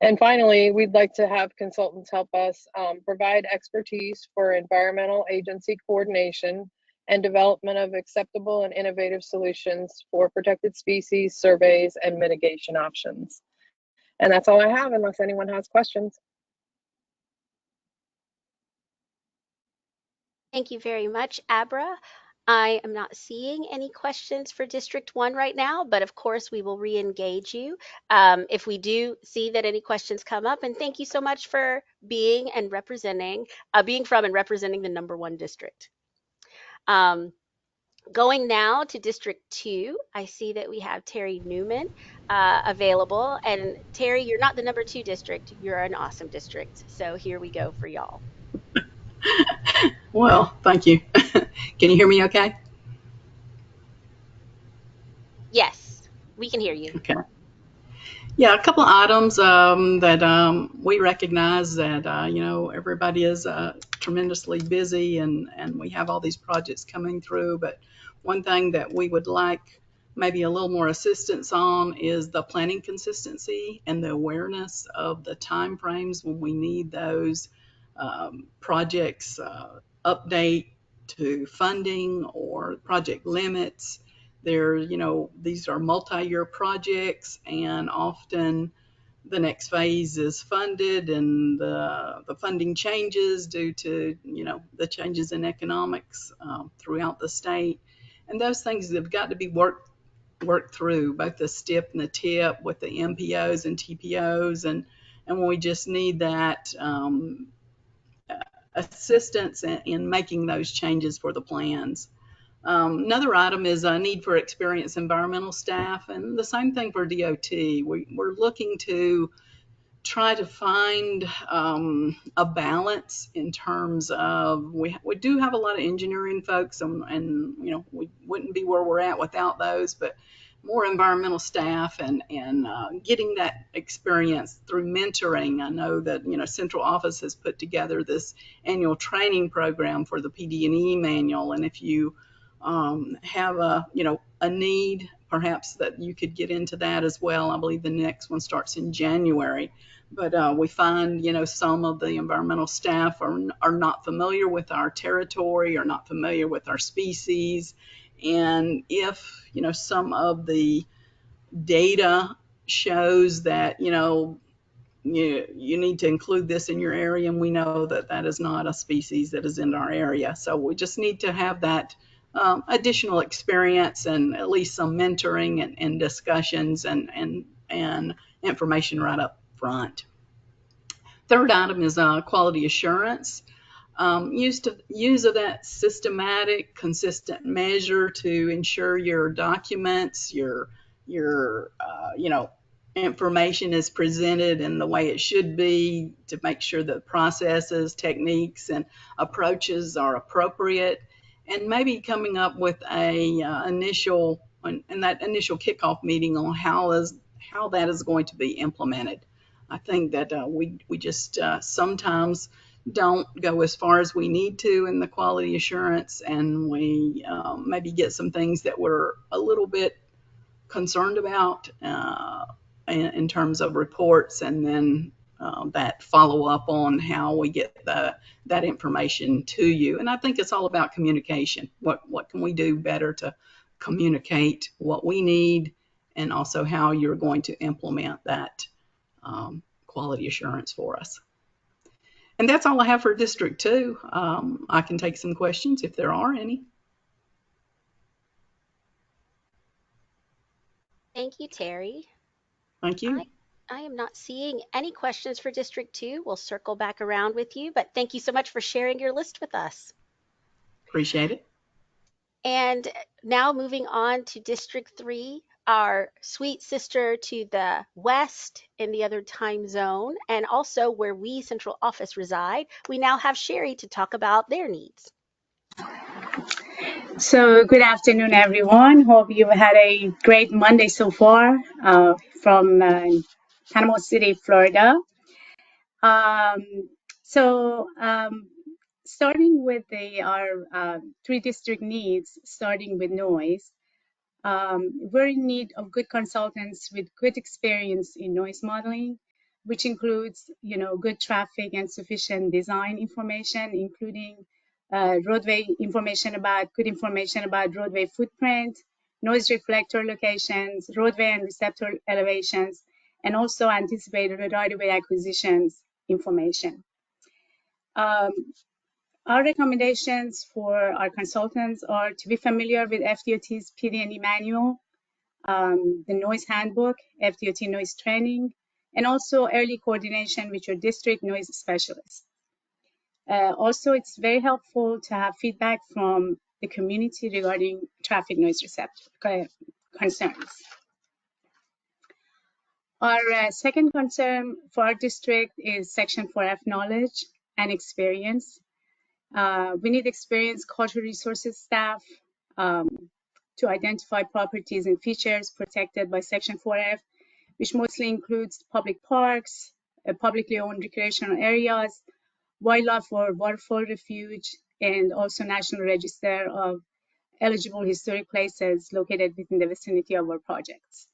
And finally, we'd like to have consultants help us provide expertise for environmental agency coordination and development of acceptable and innovative solutions for protected species, surveys, and mitigation options. And that's all I have, unless anyone has questions. Thank you very much, Abra. I am not seeing any questions for District 1 right now, but of course we will re-engage you if we do see that any questions come up. And thank you so much for being and representing, being from and representing the number 1 district. Going now to District 2, I see that we have Terry Newman available. And Terry, you're not the number 2 district, you're an awesome district. So here we go for y'all. Well, thank you. Can you hear me okay? Yes, we can hear you. Okay. Yeah, a couple of items that we recognize that, everybody is tremendously busy and we have all these projects coming through. But one thing that we would like maybe a little more assistance on is the planning consistency and the awareness of the time frames when we need those projects update to funding or project limits. These are multi-year projects, and often the next phase is funded and the funding changes due to, the changes in economics throughout the state. And those things have got to be worked through, both the STIP and the TIP with the MPOs and TPOs. And when we just need that assistance in making those changes for the plans. Another item is a need for experienced environmental staff, and the same thing for DOT. We're looking to try to find a balance in terms of we do have a lot of engineering folks, and we wouldn't be where we're at without those, but more environmental staff and getting that experience through mentoring. I know that central office has put together this annual training program for the PD&E manual, and if you have a need, perhaps that you could get into that as well. I believe the next one starts in January. But we find, some of the environmental staff are not familiar with our territory or not familiar with our species. And if, some of the data shows that, you need to include this in your area, and we know that that is not a species that is in our area. So we just need to have that additional experience and at least some mentoring and discussions and information right up front. Third item is quality assurance. Use of that systematic, consistent measure to ensure your documents, your information is presented in the way it should be, to make sure that processes, techniques, and approaches are appropriate, and maybe coming up with a initial kickoff meeting on how that is going to be implemented. I think that we just sometimes don't go as far as we need to in the quality assurance, and we maybe get some things that we're a little bit concerned about in terms of reports, and then that follow up on how we get that information to you. And I think it's all about communication. What can we do better to communicate what we need, and also how you're going to implement that quality assurance for us. And that's all I have for District 2. I can take some questions if there are any. Thank you, Terry. Thank you. I am not seeing any questions for District 2. We'll circle back around with you, but thank you so much for sharing your list with us. Appreciate it. And now moving on to District 3, our sweet sister to the west in the other time zone, and also where we central office reside. We now have Sherry to talk about their needs. So good afternoon, everyone. Hope you've had a great Monday so far from Panama City, Florida. Starting with our 3 district needs, starting with noise. We're in need of good consultants with good experience in noise modeling, which includes, good traffic and sufficient design information, including roadway information about roadway footprint, noise reflector locations, roadway and receptor elevations, and also anticipated right-of-way acquisitions information. Our recommendations for our consultants are to be familiar with FDOT's PD&E manual, the noise handbook, FDOT noise training, and also early coordination with your district noise specialist. Also, it's very helpful to have feedback from the community regarding traffic noise receptor concerns. Our second concern for our district is Section 4F knowledge and experience. We need experienced cultural resources staff to identify properties and features protected by Section 4F, which mostly includes public parks, publicly owned recreational areas, wildlife or waterfowl refuge, and also National Register of eligible historic places located within the vicinity of our projects.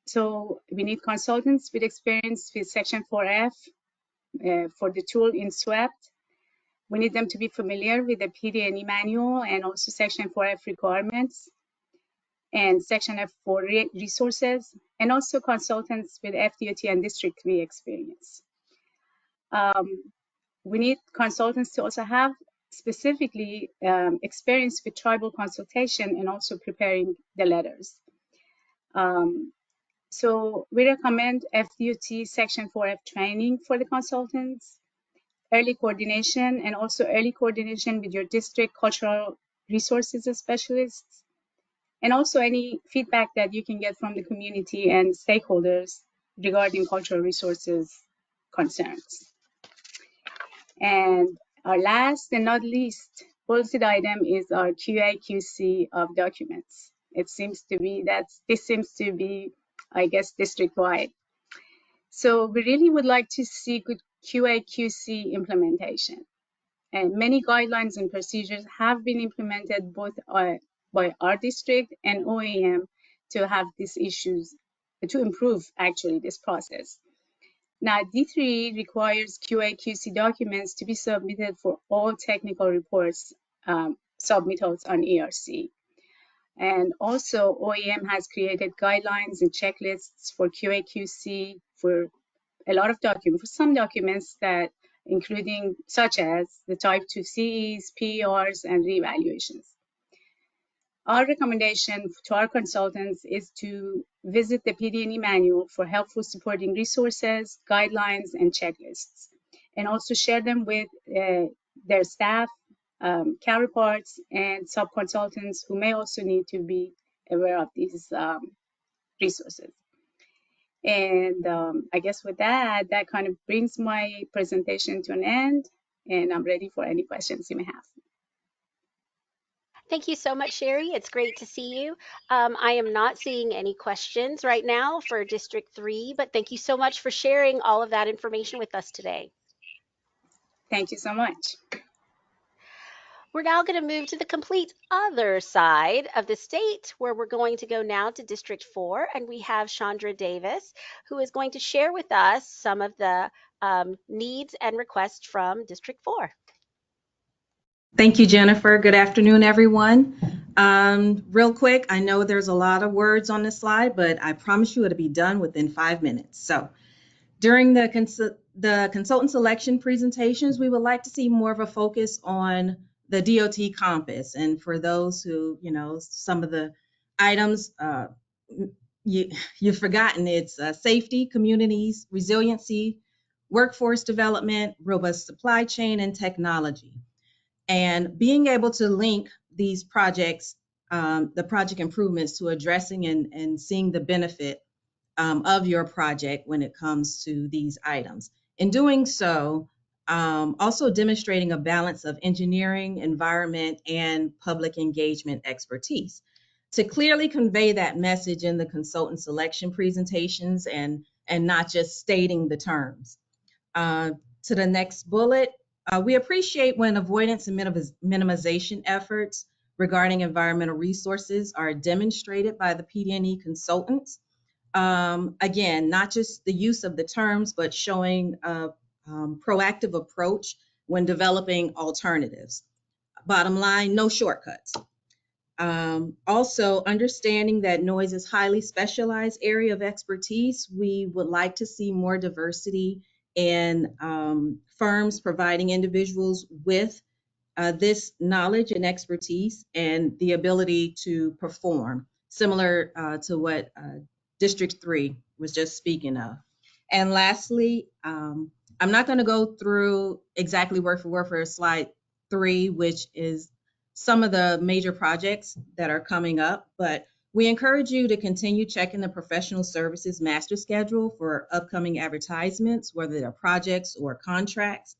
So we need consultants with experience with Section 4F for the tool in SWEPT. We need them to be familiar with the PD&E manual and also Section 4F requirements and Section F4 resources, and also consultants with FDOT and District 3 experience. We need consultants to also have specifically experience with tribal consultation and also preparing the letters. So we recommend FDOT Section 4F training for the consultants, early coordination, and also early coordination with your district cultural resources specialists, and also any feedback that you can get from the community and stakeholders regarding cultural resources concerns. And our last and not least bulleted item is our QA/QC of documents. This seems to be, I guess, district-wide. So we really would like to see good QA/QC implementation. And many guidelines and procedures have been implemented both by our district and OEM to have these issues, to improve actually this process. Now, D3 requires QA/QC documents to be submitted for all technical reports submittals on ERC. And also OEM has created guidelines and checklists for QA/QC for a lot of documents, for some documents that including such as the type 2 CEs, PERs, and reevaluations. Our recommendation to our consultants is to visit the PD&E manual for helpful supporting resources, guidelines, and checklists, and also share them with their staff, counterparts, and sub-consultants who may also need to be aware of these resources. And I guess with that, that kind of brings my presentation to an end, and I'm ready for any questions you may have. Thank you so much, Sherry. It's great to see you. I am not seeing any questions right now for District 3, but thank you so much for sharing all of that information with us today. Thank you so much. We're now going to move to the complete other side of the state, where we're going to go now to District 4, and we have Chandra Davis, who is going to share with us some of the needs and requests from District 4. Thank you, Jennifer. Good afternoon, everyone. Real quick, I know there's a lot of words on this slide, but I promise you it'll be done within 5 minutes. So during the consultant selection presentations, we would like to see more of a focus on the DOT compass. And for those who, some of the items you've forgotten, it's safety, communities, resiliency, workforce development, robust supply chain, and technology. And being able to link these projects, the project improvements, to addressing and seeing the benefit of your project when it comes to these items. In doing so, also demonstrating a balance of engineering, environment, and public engagement expertise to clearly convey that message in the consultant selection presentations and not just stating the terms. To the next bullet, we appreciate when avoidance and minimization efforts regarding environmental resources are demonstrated by the PD&E consultants. Again, not just the use of the terms, but showing a proactive approach when developing alternatives. Bottom line, no shortcuts. Also, understanding that noise is a highly specialized area of expertise, we would like to see more diversity in firms providing individuals with this knowledge and expertise and the ability to perform, similar to what District 3 was just speaking of. And lastly, I'm not going to go through exactly word for word for slide 3, which is some of the major projects that are coming up, but we encourage you to continue checking the professional services master schedule for upcoming advertisements, whether they're projects or contracts,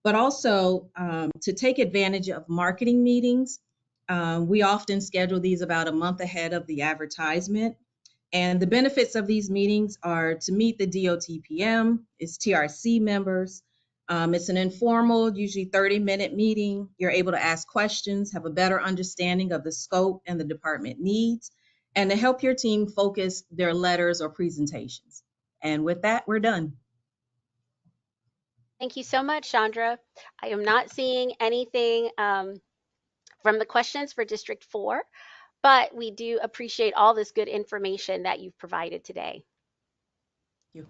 but also to take advantage of marketing meetings. We often schedule these about a month ahead of the advertisement. And the benefits of these meetings are to meet the DOTPM, its TRC members. It's an informal, usually 30-minute meeting. You're able to ask questions, have a better understanding of the scope and the department needs, and to help your team focus their letters or presentations. And with that, we're done. Thank you so much, Chandra. I am not seeing anything from the questions for District 4, but we do appreciate all this good information that you've provided today. Thank you.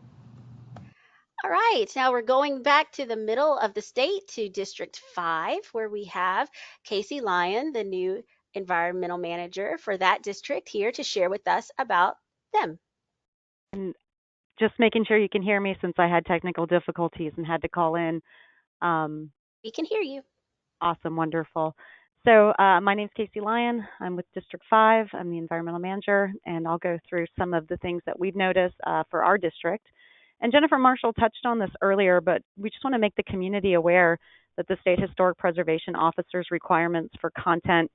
All right, now we're going back to the middle of the state to District 5, where we have Casey Lyon, the new environmental manager for that district, here to share with us about them. And just making sure you can hear me since I had technical difficulties and had to call in. We can hear you. Awesome, wonderful. So my name is Casey Lyon. I'm with District 5. I'm the environmental manager, and I'll go through some of the things that we've noticed for our district. And Jennifer Marshall touched on this earlier, but we just want to make the community aware that the State Historic Preservation Officer's requirements for content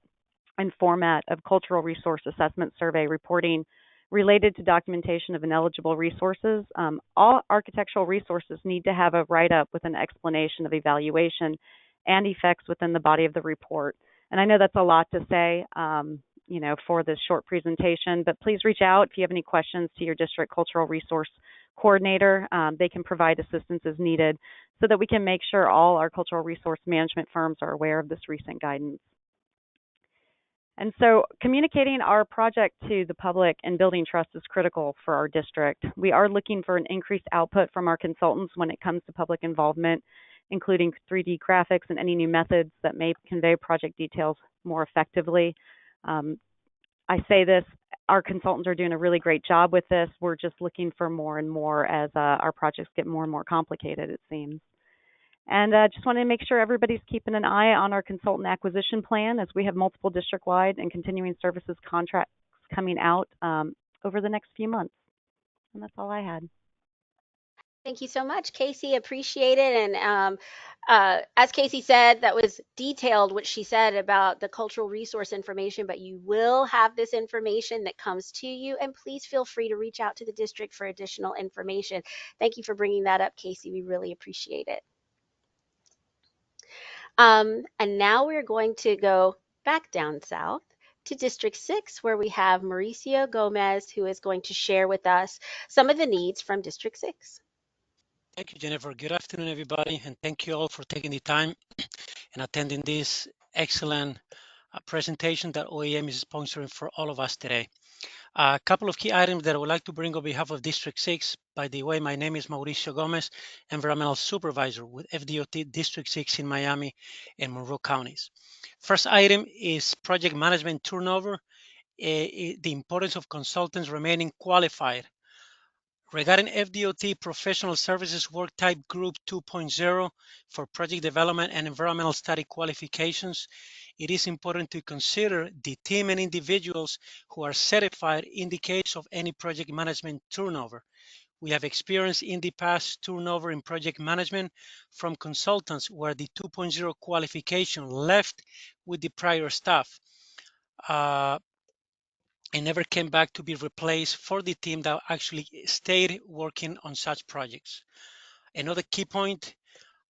and format of cultural resource assessment survey reporting related to documentation of ineligible resources. All architectural resources need to have a write-up with an explanation of evaluation and effects within the body of the report. And I know that's a lot to say, for this short presentation, but please reach out if you have any questions to your district cultural resource coordinator. They can provide assistance as needed so that we can make sure all our cultural resource management firms are aware of this recent guidance. And so communicating our project to the public and building trust is critical for our district. We are looking for an increased output from our consultants when it comes to public involvement, including 3D graphics and any new methods that may convey project details more effectively. I say this, our consultants are doing a really great job with this. We're just looking for more and more as our projects get more and more complicated, it seems. And just wanted to make sure everybody's keeping an eye on our consultant acquisition plan as we have multiple district-wide and continuing services contracts coming out over the next few months. And that's all I had. Thank you so much, Casey. Appreciate it. And as Casey said, that was detailed what she said about the cultural resource information, but you will have this information that comes to you. And please feel free to reach out to the district for additional information. Thank you for bringing that up, Casey. We really appreciate it. And now we're going to go back down south to District 6, where we have Mauricio Gomez, who is going to share with us some of the needs from District 6. Thank you, Jennifer. Good afternoon, everybody, and thank you all for taking the time and attending this excellent presentation that OEM is sponsoring for all of us today. A couple of key items that I would like to bring on behalf of District 6. By the way, my name is Mauricio Gomez, Environmental Supervisor with FDOT District 6 in Miami and Monroe counties. First item is project management turnover, the importance of consultants remaining qualified. Regarding FDOT Professional Services Work Type Group 2.0 for project development and environmental study qualifications, it is important to consider the team and individuals who are certified in the case of any project management turnover. We have experienced in the past turnover in project management from consultants where the 2.0 qualification left with the prior staff. And never came back to be replaced for the team that actually stayed working on such projects. Another key point,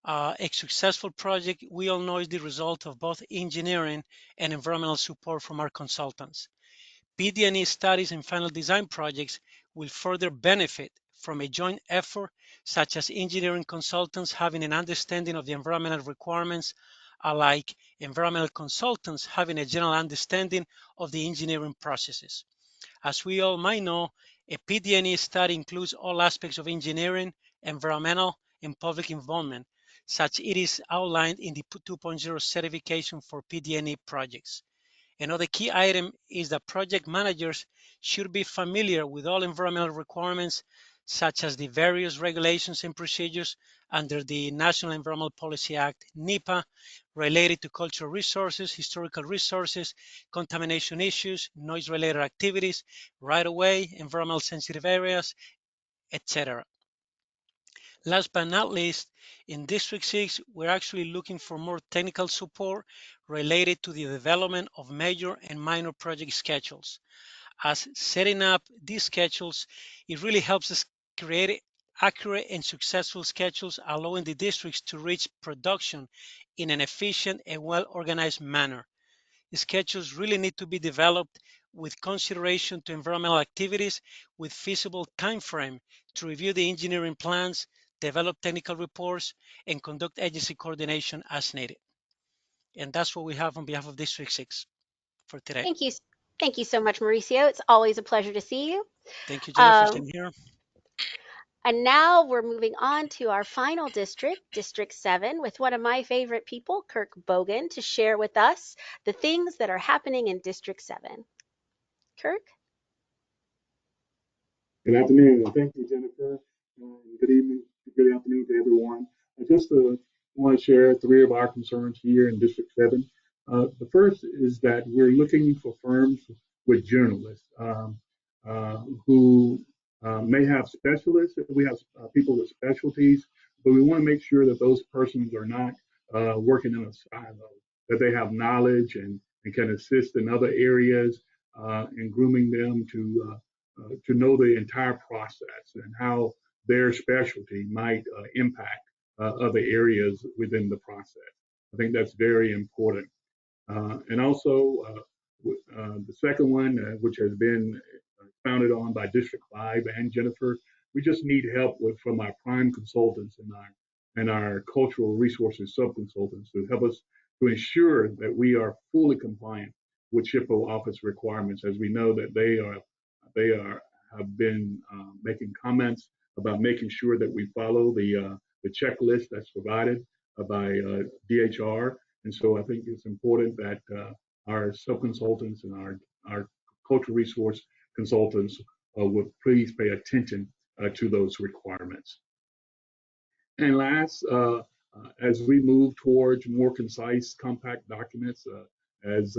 a successful project, we all know, is the result of both engineering and environmental support from our consultants. PD&E studies and final design projects will further benefit from a joint effort, such as engineering consultants having an understanding of the environmental requirements, alike environmental consultants having a general understanding of the engineering processes. As we all might know, a PD&E study includes all aspects of engineering, environmental, and public involvement, such it is outlined in the 2.0 certification for PD&E projects. Another key item is that project managers should be familiar with all environmental requirements, such as the various regulations and procedures under the National Environmental Policy Act, NEPA, related to cultural resources, historical resources, contamination issues, noise-related activities, right-of-way, environmental sensitive areas, etc. Last but not least, in District 6, we're actually looking for more technical support related to the development of major and minor project schedules. As setting up these schedules, it really helps us create accurate and successful schedules, allowing the districts to reach production in an efficient and well-organized manner. The schedules really need to be developed with consideration to environmental activities with feasible time frame to review the engineering plans, develop technical reports, and conduct agency coordination as needed. And that's what we have on behalf of District 6 for today. Thank you. Thank you so much, Mauricio. It's always a pleasure to see you. Thank you, Jennifer. Same here. And now we're moving on to our final district, District 7, with one of my favorite people, Kirk Bogan, to share with us the things that are happening in District 7. Kirk? Good afternoon, and thank you, Jennifer. Good evening, good afternoon to everyone. I just want to share 3 of our concerns here in District 7. The first is that we're looking for firms with journalists who may have specialists. We have people with specialties, but we want to make sure that those persons are not working in a silo, that they have knowledge and can assist in other areas and grooming them to know the entire process and how their specialty might impact other areas within the process. I think that's very important. And also, the second one, which has been founded on by District 5 and Jennifer, we just need help from our prime consultants and our cultural resources sub-consultants to help us to ensure that we are fully compliant with SHPO office requirements, as we know that they have been making comments about making sure that we follow the checklist that's provided by DHR. And so I think it's important that our sub-consultants and our cultural resource consultants would please pay attention to those requirements. And last, as we move towards more concise, compact documents, as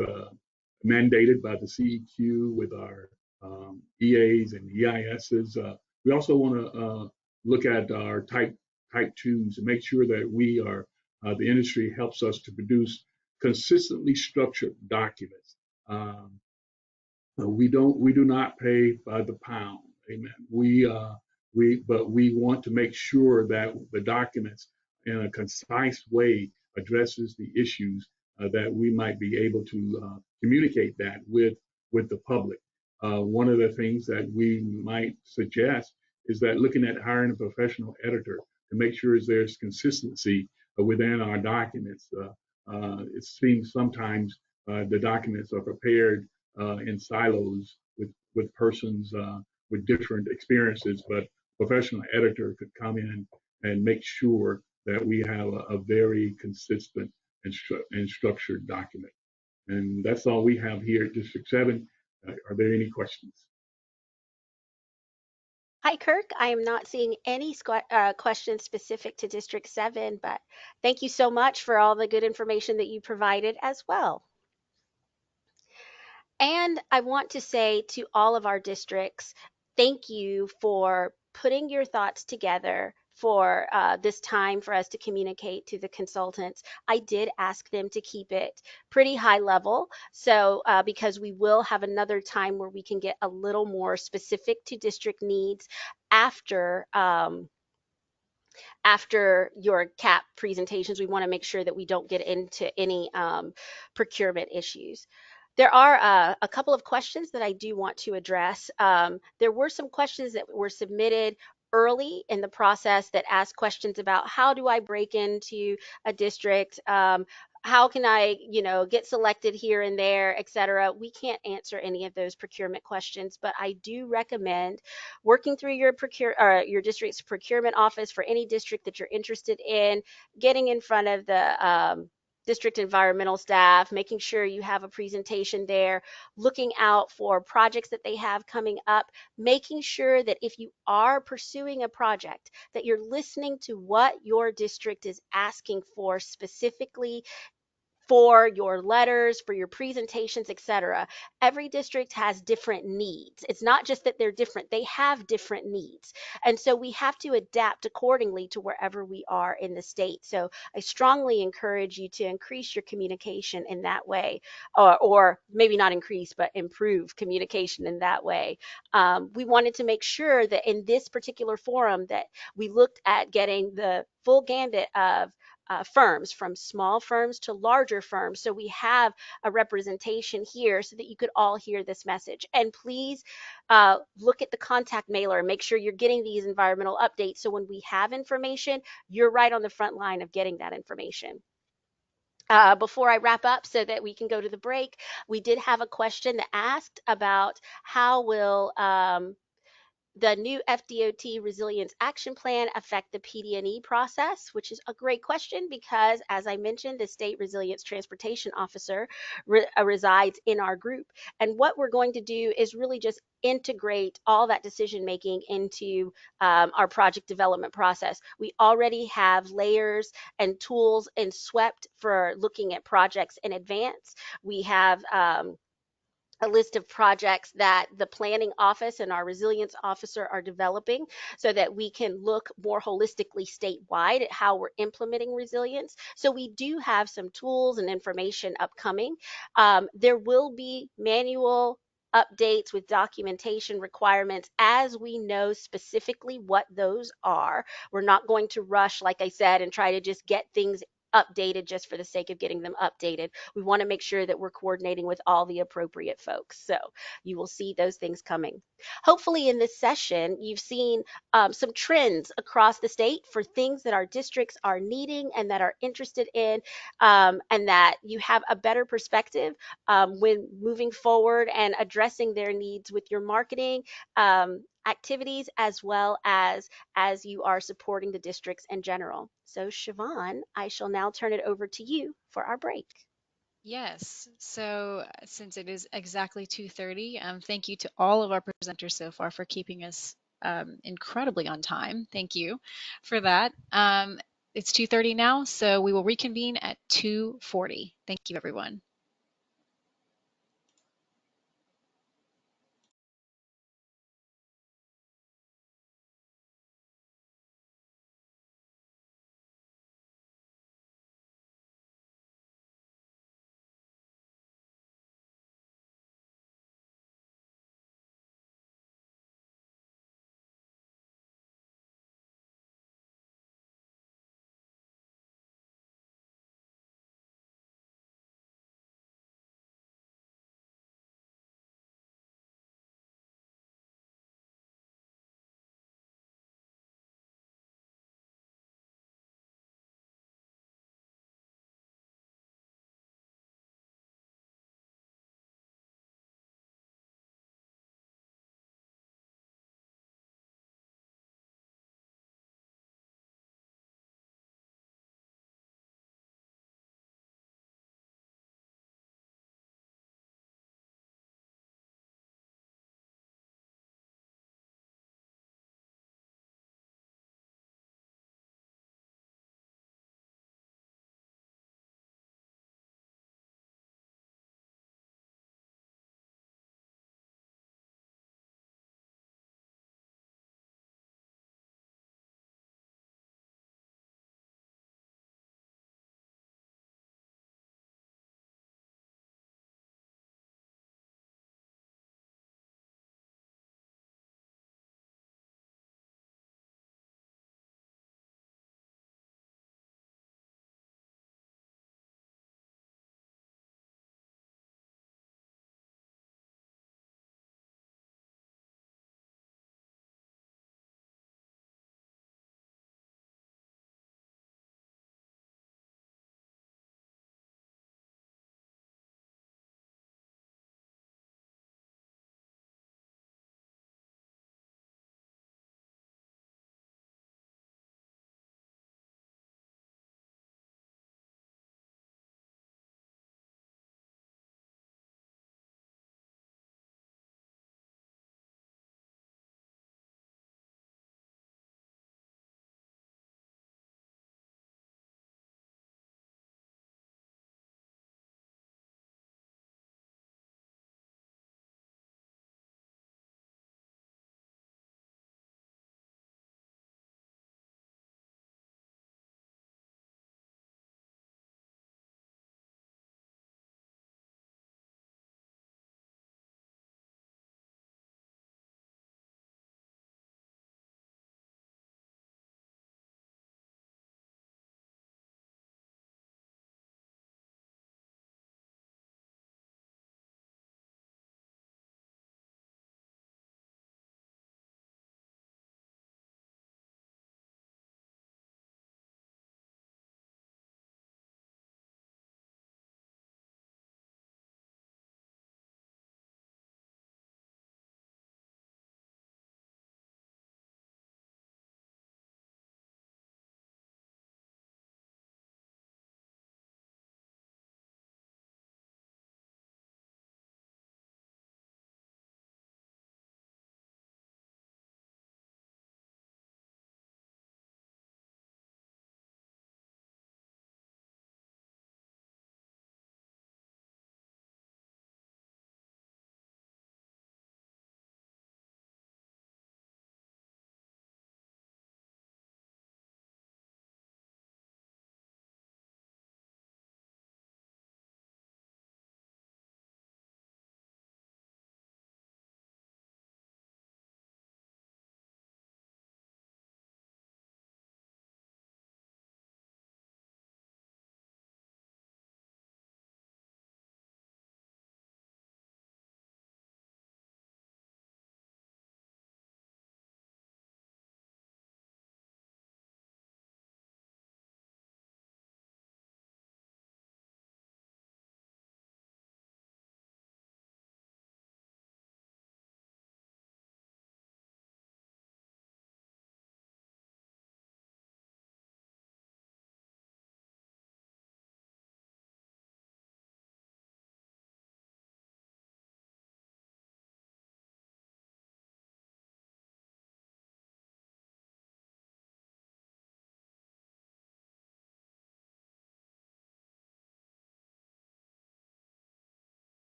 mandated by the CEQ with our EAs and EISs, we also want to look at our type 2s and make sure that we are, the industry helps us to produce consistently structured documents. We do not pay by the pound. Amen. But we want to make sure that the documents in a concise way addresses the issues that we might be able to communicate that with the public. One of the things that we might suggest is that looking at hiring a professional editor to make sure there's consistency within our documents. It seems sometimes the documents are prepared in silos with persons with different experiences, but professional editor could come in and make sure that we have a very consistent and structured document. And that's all we have here at District 7. Are there any questions? Hi, Kirk. I am not seeing any questions specific to District 7, but thank you so much for all the good information that you provided as well. And I want to say to all of our districts, thank you for putting your thoughts together for this time for us to communicate to the consultants. I did ask them to keep it pretty high level, so because we will have another time where we can get a little more specific to district needs after after your CAP presentations. We want to make sure that we don't get into any procurement issues. There are a couple of questions that I do want to address. There were some questions that were submitted early in the process that asked questions about how do I break into a district? How can I, get selected here and there, et cetera. We can't answer any of those procurement questions, but I do recommend working through your district's procurement office for any district that you're interested in, getting in front of the district environmental staff, making sure you have a presentation there, looking out for projects that they have coming up, making sure that if you are pursuing a project, that you're listening to what your district is asking for specifically for your letters, for your presentations, etc. Every district has different needs. It's not just that they're different, they have different needs. And so we have to adapt accordingly to wherever we are in the state. So I strongly encourage you to increase your communication in that way, or maybe not increase, but improve communication in that way. We wanted to make sure that in this particular forum that we looked at getting the full gambit of firms, from small firms to larger firms. So we have a representation here so that you could all hear this message. And please look at the contact mailer and make sure you're getting these environmental updates. So when we have information, you're right on the front line of getting that information. Before I wrap up so that we can go to the break, we did have a question that asked about how will the new FDOT Resilience Action Plan affect the PD&E process, which is a great question because, as I mentioned, the State Resilience Transportation Officer resides in our group. And what we're going to do is really just integrate all that decision making into our project development process. We already have layers and tools in SWEPT for looking at projects in advance. We have a list of projects that the planning office and our resilience officer are developing so that we can look more holistically statewide at how we're implementing resilience. So we do have some tools and information upcoming. There will be manual updates with documentation requirements as we know specifically what those are. We're not going to rush, like I said, and try to just get things updated just for the sake of getting them updated. We want to make sure that we're coordinating with all the appropriate folks. So you will see those things coming. Hopefully in this session, you've seen some trends across the state for things that our districts are needing and that are interested in, and that you have a better perspective when moving forward and addressing their needs with your marketing activities, as well as you are supporting the districts in general. So Siobhan, I shall now turn it over to you for our break. Yes. So since it is exactly 2:30, thank you to all of our presenters so far for keeping us incredibly on time. Thank you for that. It's 2:30 now, so we will reconvene at 2:40. Thank you, everyone.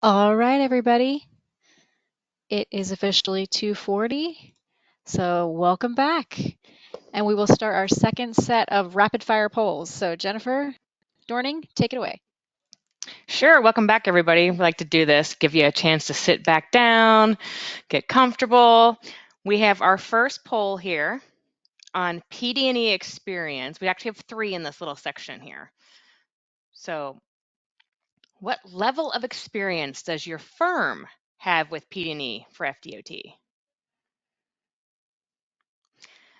All right, everybody. It is officially 2:40, so welcome back. And we will start our second set of rapid fire polls. So Jennifer Dorning, take it away. Sure. Welcome back, everybody. We like to do this, give you a chance to sit back down, get comfortable. We have our first poll here on PD&E experience. We actually have 3 in this little section here. So what level of experience does your firm have with PD&E for FDOT?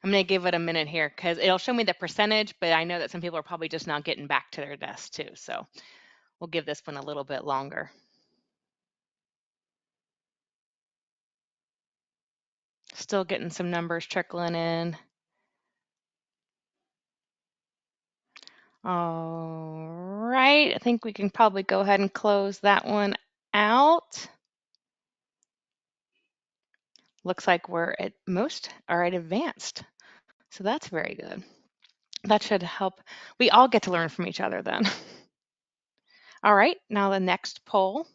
I'm going to give it a minute here because it'll show me the percentage, but I know that some people are probably just now getting back to their desks too. So we'll give this one a little bit longer. Still getting some numbers trickling in. All right, I think we can probably go ahead and close that one out. Looks like we're at most are at advanced. So that's very good. That should help. We all get to learn from each other then. All right, now the next poll.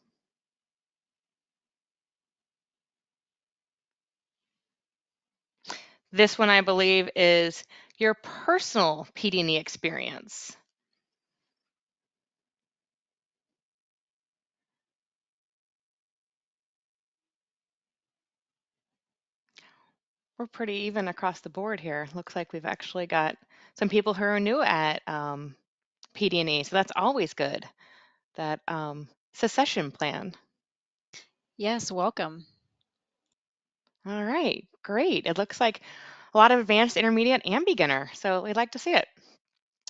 This one, I believe, is your personal PD&E experience. We're pretty even across the board here. Looks like we've actually got some people who are new at PD&E, so that's always good. That succession plan. Yes, welcome. All right, great. It looks like a lot of advanced, intermediate, and beginner, so we'd like to see it.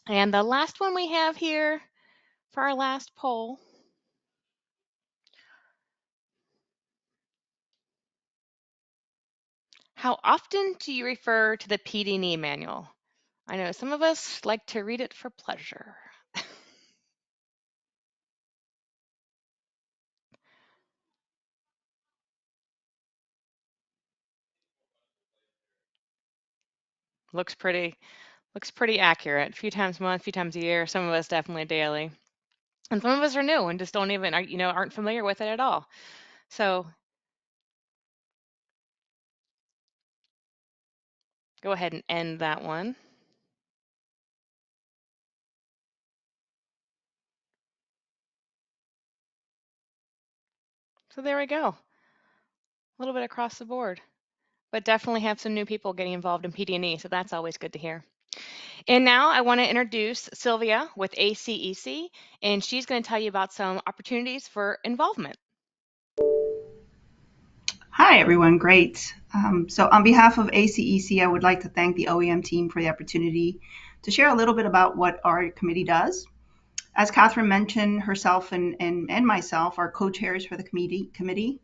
And the last one we have here for our last poll. How often do you refer to the PD&E manual? I know some of us like to read it for pleasure. Looks pretty accurate. A few times a month, a few times a year. Some of us definitely daily, and some of us are new and just don't even aren't familiar with it at all. So go ahead and end that one. So there we go. A little bit across the board, but definitely have some new people getting involved in PD&E, so that's always good to hear. And now I want to introduce Sylvia with ACEC, and she's going to tell you about some opportunities for involvement. Hi, everyone. Great. So on behalf of ACEC, I would like to thank the OEM team for the opportunity to share a little bit about what our committee does. As Catherine mentioned, herself and myself are co-chairs for the committee.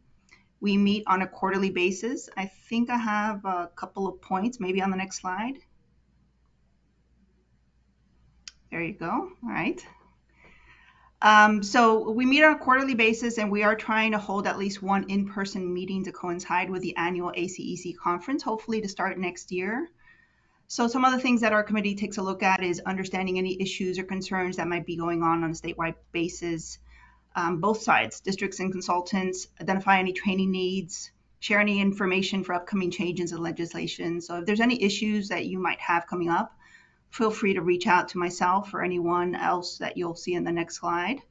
We meet on a quarterly basis. I think I have a couple of points, maybe on the next slide. There you go. All right. So we meet on a quarterly basis, and we are trying to hold at least one in-person meeting to coincide with the annual ACEC conference, hopefully to start next year. So some of the things that our committee takes a look at is understanding any issues or concerns that might be going on a statewide basis. Both sides, districts and consultants, identify any training needs, share any information for upcoming changes in legislation. So if there's any issues that you might have coming up, feel free to reach out to myself or anyone else that you'll see in the next slide.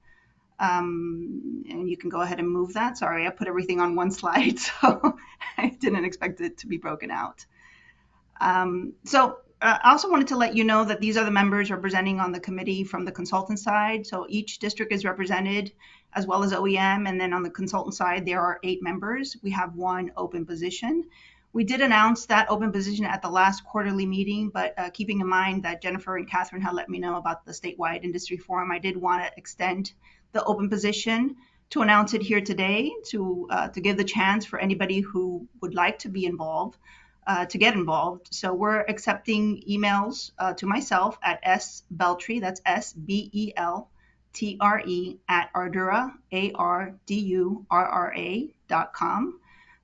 And you can go ahead and move that. Sorry, I put everything on one slide, so I didn't expect it to be broken out. I also wanted to let you know that these are the members representing on the committee from the consultant side. So each district is represented, as well as OEM. And then on the consultant side, there are 8 members. We have 1 open position. We did announce that open position at the last quarterly meeting, but keeping in mind that Jennifer and Catherine had let me know about the statewide industry forum, I did want to extend the open position to announce it here today to give the chance for anybody who would like to be involved to get involved. So we're accepting emails to myself at sbeltre, that's SBELTRE at Ardura, ARDURRA.com.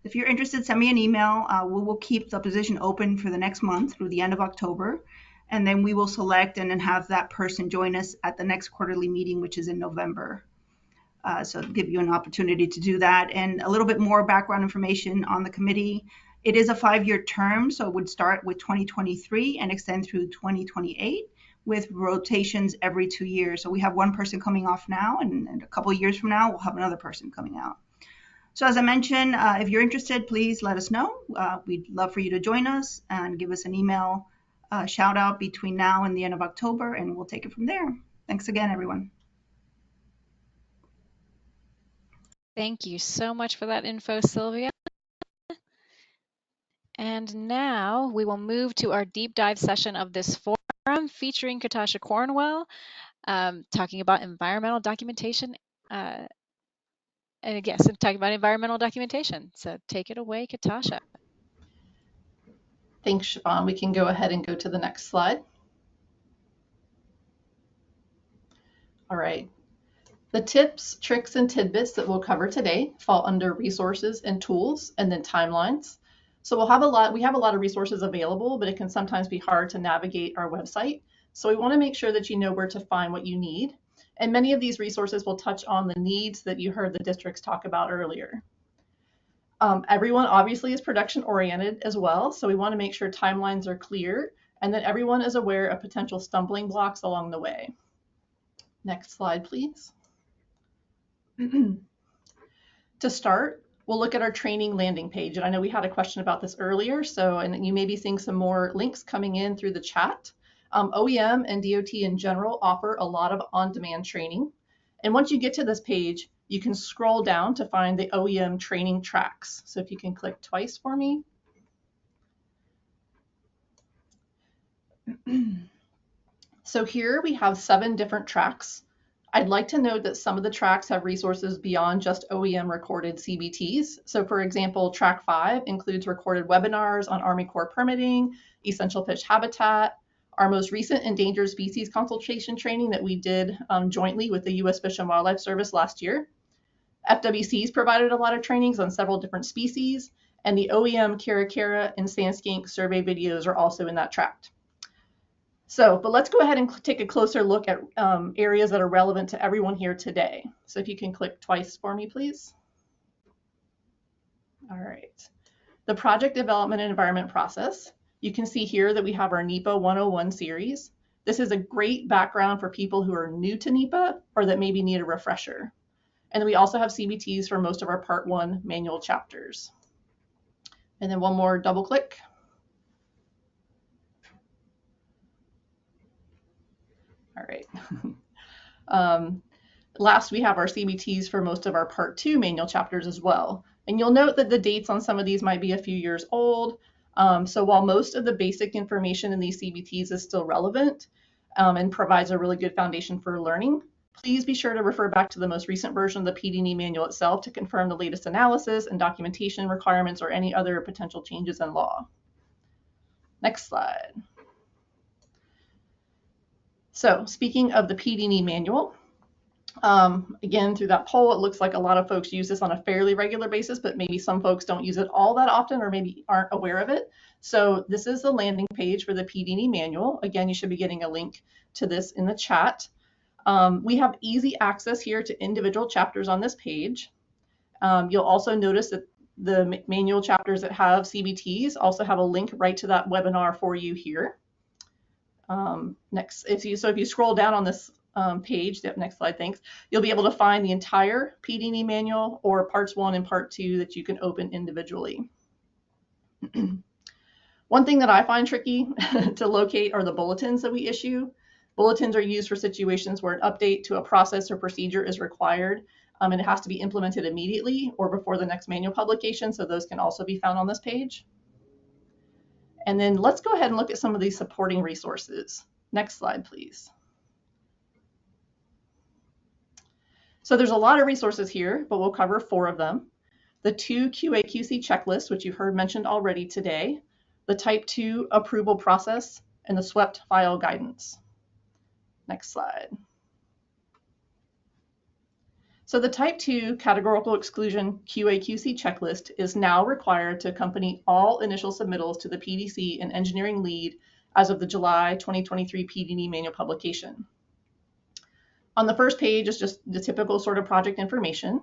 If you're interested, send me an email. We will keep the position open for the next month through the end of October. And then we will select and then have that person join us at the next quarterly meeting, which is in November. So give you an opportunity to do that. And a little bit more background information on the committee. It is a 5-year term, so it would start with 2023 and extend through 2028 with rotations every 2 years. So we have one person coming off now, and a couple of years from now, we'll have another person coming out. So as I mentioned, if you're interested, please let us know. We'd love for you to join us and give us an email shout out between now and the end of October, and we'll take it from there. Thanks again, everyone. Thank you so much for that info, Sylvia. And now we will move to our deep dive session of this forum featuring Katasha Cornwell, talking about environmental documentation. And yes, talking about environmental documentation. So take it away, Katasha. Thanks, Siobhan. We can go ahead and go to the next slide. All right. The tips, tricks, and tidbits that we'll cover today fall under resources and tools, and then timelines. So we have a lot of resources available, but it can sometimes be hard to navigate our website. So we want to make sure that you know where to find what you need. And many of these resources will touch on the needs that you heard the districts talk about earlier. Everyone obviously is production oriented as well. So we want to make sure timelines are clear and that everyone is aware of potential stumbling blocks along the way. Next slide, please. To start, we'll look at our training landing page. And I know we had a question about this earlier, and you may be seeing some more links coming in through the chat. OEM and DOT in general offer a lot of on-demand training. And once you get to this page, you can scroll down to find the OEM training tracks. So if you can click twice for me. So here we have 7 different tracks. I'd like to note that some of the tracks have resources beyond just OEM recorded CBTs. So for example, track 5 includes recorded webinars on Army Corps permitting, essential fish habitat, our most recent endangered species consultation training that we did jointly with the U.S. Fish and Wildlife Service last year. FWC's provided a lot of trainings on several different species, and the OEM Kara and Sandskink survey videos are also in that track. But let's go ahead and take a closer look at areas that are relevant to everyone here today. So if you can click twice for me, please. All right. The project development and environment process. You can see here that we have our NEPA 101 series. This is a great background for people who are new to NEPA or that maybe need a refresher. And then we also have CBTs for most of our Part 1 manual chapters. And then one more double click. All right. Last, we have our CBTs for most of our Part 2 manual chapters as well. And you'll note that the dates on some of these might be a few years old. So while most of the basic information in these CBTs is still relevant and provides a really good foundation for learning, please be sure to refer back to the most recent version of the PD&E manual itself to confirm the latest analysis and documentation requirements or any other potential changes in law. Next slide. So speaking of the PD&E manual, again, through that poll, it looks like a lot of folks use this on a fairly regular basis, but maybe some folks don't use it all that often or maybe aren't aware of it. So this is the landing page for the PD&E manual. Again, you should be getting a link to this in the chat. We have easy access here to individual chapters on this page. You'll also notice that the manual chapters that have CBTs also have a link right to that webinar for you here. If you scroll down on this page, next slide, thanks, you'll be able to find the entire PD&E manual or parts 1 and part 2 that you can open individually. One thing that I find tricky to locate are the bulletins that we issue. Bulletins are used for situations where an update to a process or procedure is required, and it has to be implemented immediately or before the next manual publication, so those can also be found on this page. And then let's go ahead and look at some of these supporting resources. Next slide, please. So there's a lot of resources here, but we'll cover 4 of them. The 2 QA/QC checklists, which you've heard mentioned already today, the Type 2 approval process, and the SWEPT file guidance. Next slide. So the Type 2 categorical exclusion QA/QC checklist is now required to accompany all initial submittals to the PDC and engineering lead as of the July 2023 PD&E manual publication. On the first page is just the typical sort of project information.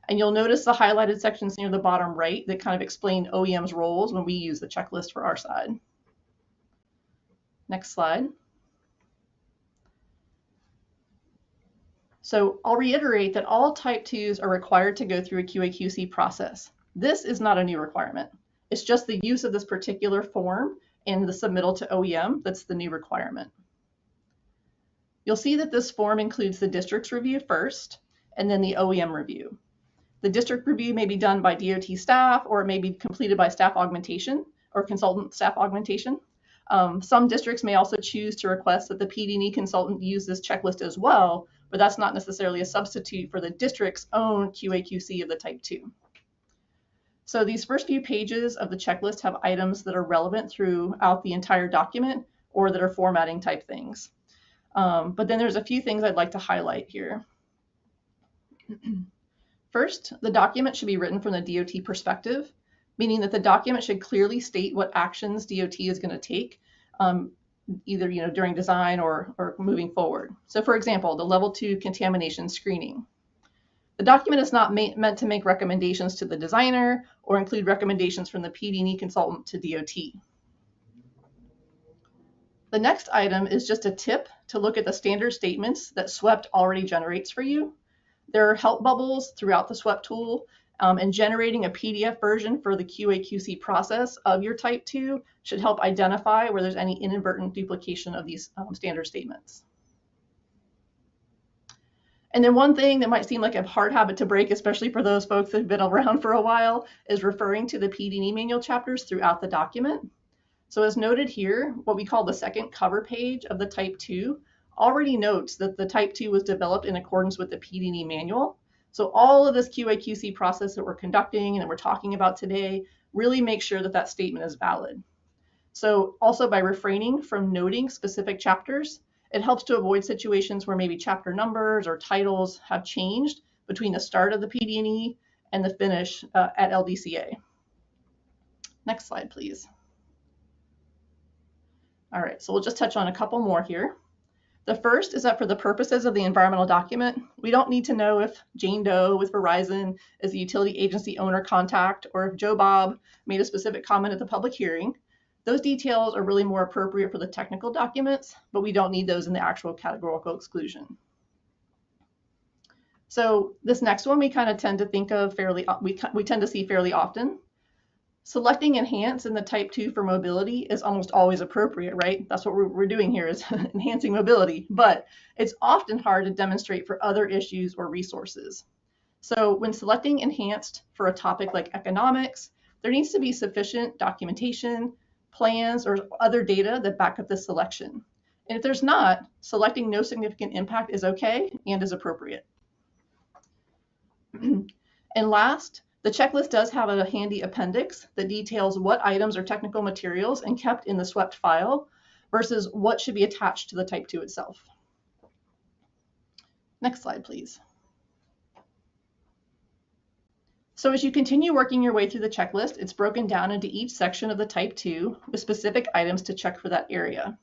And you'll notice the highlighted sections near the bottom right that kind of explain OEM's roles when we use the checklist for our side. Next slide. So I'll reiterate that all Type 2s are required to go through a QA/QC process. This is not a new requirement. It's just the use of this particular form and the submittal to OEM that's the new requirement. You'll see that this form includes the district's review first, and then the OEM review. The district review may be done by DOT staff, or it may be completed by staff augmentation or consultant staff augmentation. Some districts may also choose to request that the PD&E consultant use this checklist as well, but that's not necessarily a substitute for the district's own QA/QC of the Type 2. So these first few pages of the checklist have items that are relevant throughout the entire document or that are formatting type things. But then there's a few things I'd like to highlight here. First, the document should be written from the DOT perspective, meaning that the document should clearly state what actions DOT is going to take, either during design or moving forward. So for example, the level 2 contamination screening. The document is not meant to make recommendations to the designer or include recommendations from the PD&E consultant to DOT. The next item is just a tip to look at the standard statements that SWEPT already generates for you. There are help bubbles throughout the SWEPT tool, and generating a PDF version for the QA/QC process of your Type 2 should help identify where there's any inadvertent duplication of these standard statements. And then one thing that might seem like a hard habit to break, especially for those folks that have been around for a while, is referring to the PD&E manual chapters throughout the document. So as noted here, what we call the second cover page of the Type 2 already notes that the Type 2 was developed in accordance with the PD&E manual. So all of this QA/QC process that we're conducting and that we're talking about today really makes sure that that statement is valid. So also by refraining from noting specific chapters, it helps to avoid situations where maybe chapter numbers or titles have changed between the start of the PD&E and the finish at LDCA. Next slide, please. All right, so we'll just touch on a couple more here. The first is that for the purposes of the environmental document, we don't need to know if Jane Doe with Verizon is the utility agency owner contact or if Joe Bob made a specific comment at the public hearing. Those details are really more appropriate for the technical documents, but we don't need those in the actual categorical exclusion. So this next one we kind of tend to think of we tend to see fairly often. Selecting enhance in the Type 2 for mobility is almost always appropriate, right? That's what we're doing here is enhancing mobility, but it's often hard to demonstrate for other issues or resources. So when selecting enhanced for a topic like economics, there needs to be sufficient documentation, plans, or other data that back up this selection. And if there's not, selecting no significant impact is okay and is appropriate. And last, the checklist does have a handy appendix that details what items are technical materials and kept in the SWEPT file versus what should be attached to the Type 2 itself. Next slide, please. So as you continue working your way through the checklist, it's broken down into each section of the Type 2 with specific items to check for that area.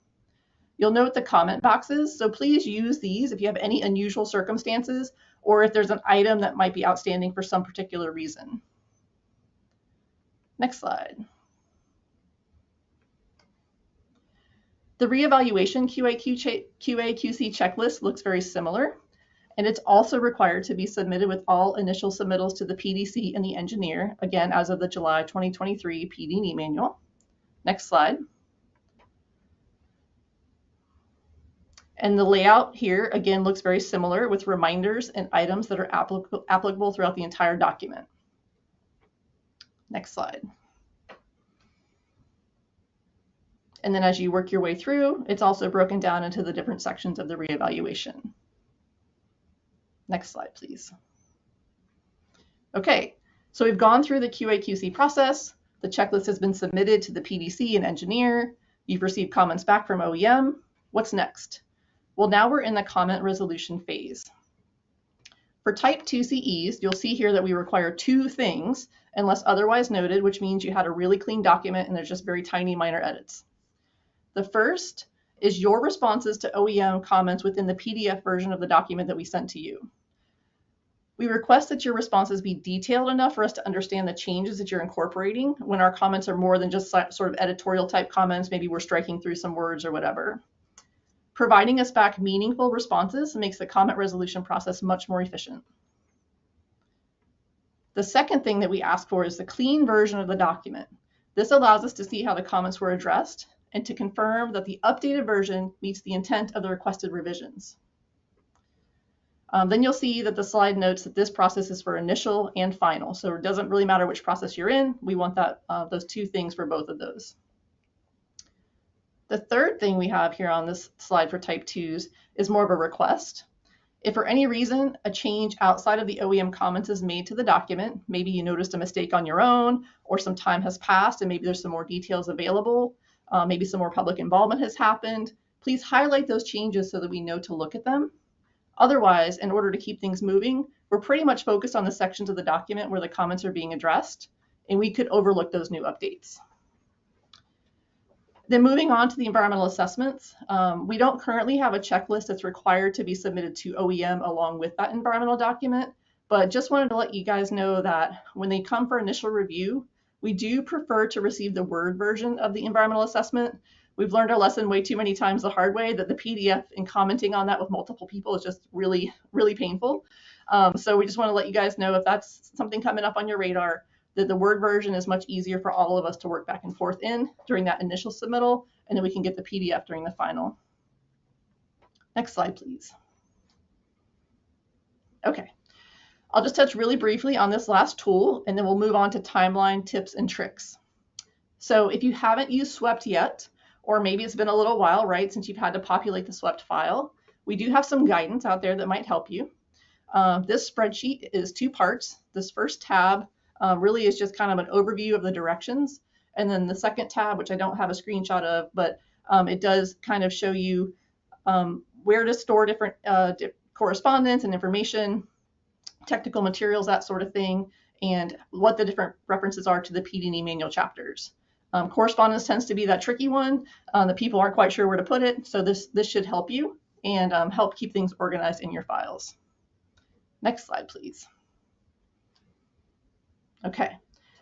You'll note the comment boxes, so please use these if you have any unusual circumstances or if there's an item that might be outstanding for some particular reason. Next slide. The reevaluation QA/QC checklist looks very similar, and it's also required to be submitted with all initial submittals to the PDC and the engineer, again, as of the July 2023 PD&E manual. Next slide. And the layout here, again, looks very similar with reminders and items that are applicable throughout the entire document. Next slide. And then as you work your way through, it's also broken down into the different sections of the reevaluation. Next slide, please. Okay, so we've gone through the QA/QC process. The checklist has been submitted to the PDC and engineer. You've received comments back from OEM. What's next? Well, now we're in the comment resolution phase. For Type 2 CEs, you'll see here that we require two things, unless otherwise noted, which means you had a really clean document and there's just very tiny minor edits. The first is your responses to OEM comments within the PDF version of the document that we sent to you. We request that your responses be detailed enough for us to understand the changes that you're incorporating when our comments are more than just sort of editorial type comments. Maybe we're striking through some words or whatever. Providing us back meaningful responses makes the comment resolution process much more efficient. The second thing that we ask for is the clean version of the document. This allows us to see how the comments were addressed and to confirm that the updated version meets the intent of the requested revisions. Then you'll see that the slide notes that this process is for initial and final. So it doesn't really matter which process you're in. We want that those two things for both of those. The third thing we have here on this slide for type 2s is more of a request. If for any reason a change outside of the OEM comments is made to the document, maybe you noticed a mistake on your own, or some time has passed and maybe there's some more details available, maybe some more public involvement has happened, please highlight those changes so that we know to look at them. Otherwise, in order to keep things moving, we're pretty much focused on the sections of the document where the comments are being addressed, and we could overlook those new updates. Then moving on to the environmental assessments, we don't currently have a checklist that's required to be submitted to OEM along with that environmental document, but just wanted to let you guys know that when they come for initial review, we do prefer to receive the Word version of the environmental assessment. We've learned our lesson way too many times the hard way that the PDF and commenting on that with multiple people is just really, really painful. So we just want to let you guys know if that's something coming up on your radar, that the Word version is much easier for all of us to work back and forth in during that initial submittal, and then we can get the PDF during the final. Next slide, please. Okay, I'll just touch really briefly on this last tool, and then we'll move on to timeline tips and tricks. So if you haven't used SWEPT yet, or maybe it's been a little while, right, since you've had to populate the SWEPT file, we do have some guidance out there that might help you. This spreadsheet is two parts. This first tab really is just kind of an overview of the directions. And then the second tab, which I don't have a screenshot of, but it does kind of show you where to store different correspondence and information, technical materials, that sort of thing, and what the different references are to the PD&E manual chapters. Correspondence tends to be that tricky one that people aren't quite sure where to put it. So this should help you and help keep things organized in your files. Next slide, please. Okay,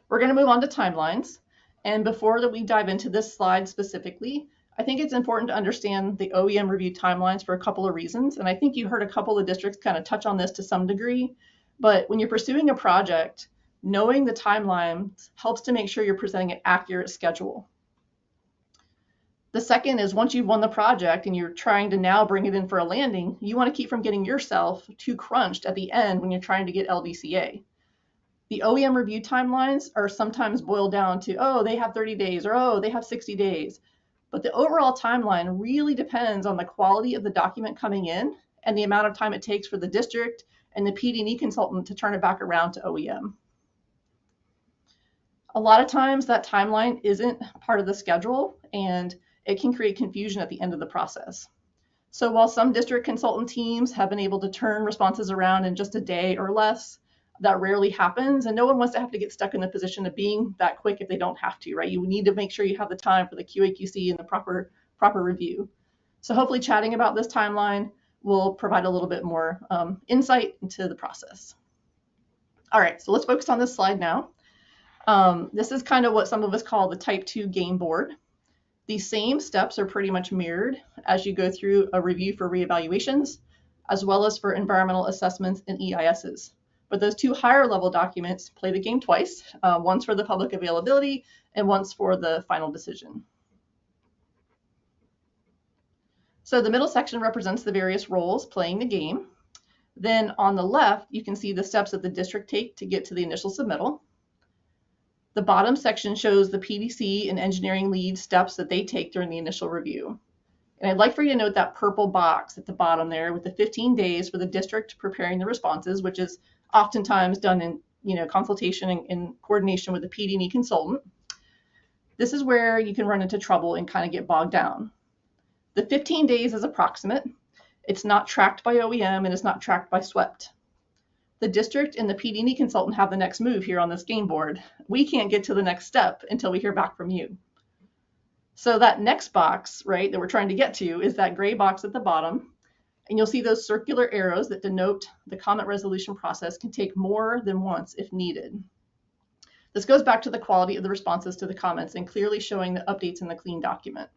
we're going to move on to timelines. And before that we dive into this slide specifically, I think it's important to understand the OEM review timelines for a couple of reasons. And I think you heard a couple of districts kind of touch on this to some degree. But when you're pursuing a project, knowing the timelines helps to make sure you're presenting an accurate schedule. The second is once you've won the project and you're trying to now bring it in for a landing, you want to keep from getting yourself too crunched at the end when you're trying to get LDCA. The OEM review timelines are sometimes boiled down to, oh, they have 30 days or, oh, they have 60 days. But the overall timeline really depends on the quality of the document coming in and the amount of time it takes for the district and the PD&E consultant to turn it back around to OEM. A lot of times that timeline isn't part of the schedule and it can create confusion at the end of the process. So while some district consultant teams have been able to turn responses around in just a day or less, that rarely happens, and no one wants to have to get stuck in the position of being that quick if they don't have to, right? You need to make sure you have the time for the QA/QC and the proper review. So hopefully chatting about this timeline will provide a little bit more insight into the process. All right, so let's focus on this slide now. This is kind of what some of us call the type 2 game board. These same steps are pretty much mirrored as you go through a review for reevaluations, as well as for environmental assessments and EISs. But those two higher level documents play the game twice, once for the public availability and once for the final decision. So the middle section represents the various roles playing the game. Then on the left, you can see the steps that the district take to get to the initial submittal. The bottom section shows the PDC and engineering lead steps that they take during the initial review. And I'd like for you to note that purple box at the bottom there with the 15 days for the district preparing the responses, which is oftentimes done in consultation and in coordination with the PD&E consultant. This is where you can run into trouble and kind of get bogged down. The 15 days is approximate. It's not tracked by OEM and it's not tracked by SWEPT. The district and the PD&E consultant have the next move here on this game board. We can't get to the next step until we hear back from you. So that next box, right, that we're trying to get to is that gray box at the bottom. And you'll see those circular arrows that denote the comment resolution process can take more than once if needed. This goes back to the quality of the responses to the comments and clearly showing the updates in the clean document.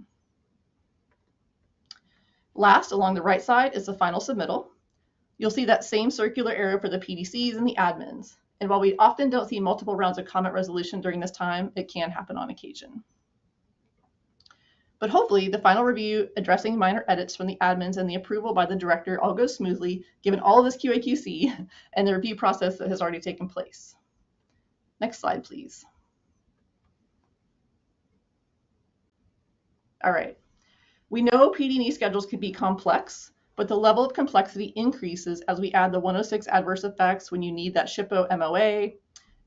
Last, along the right side, is the final submittal. You'll see that same circular arrow for the PDCs and the admins. And while we often don't see multiple rounds of comment resolution during this time, it can happen on occasion. But hopefully the final review addressing minor edits from the admins and the approval by the director all goes smoothly, given all of this QA/QC and the review process that has already taken place. Next slide, please. All right. We know PD&E schedules can be complex, but the level of complexity increases as we add the 106 adverse effects when you need that SHPO MOA,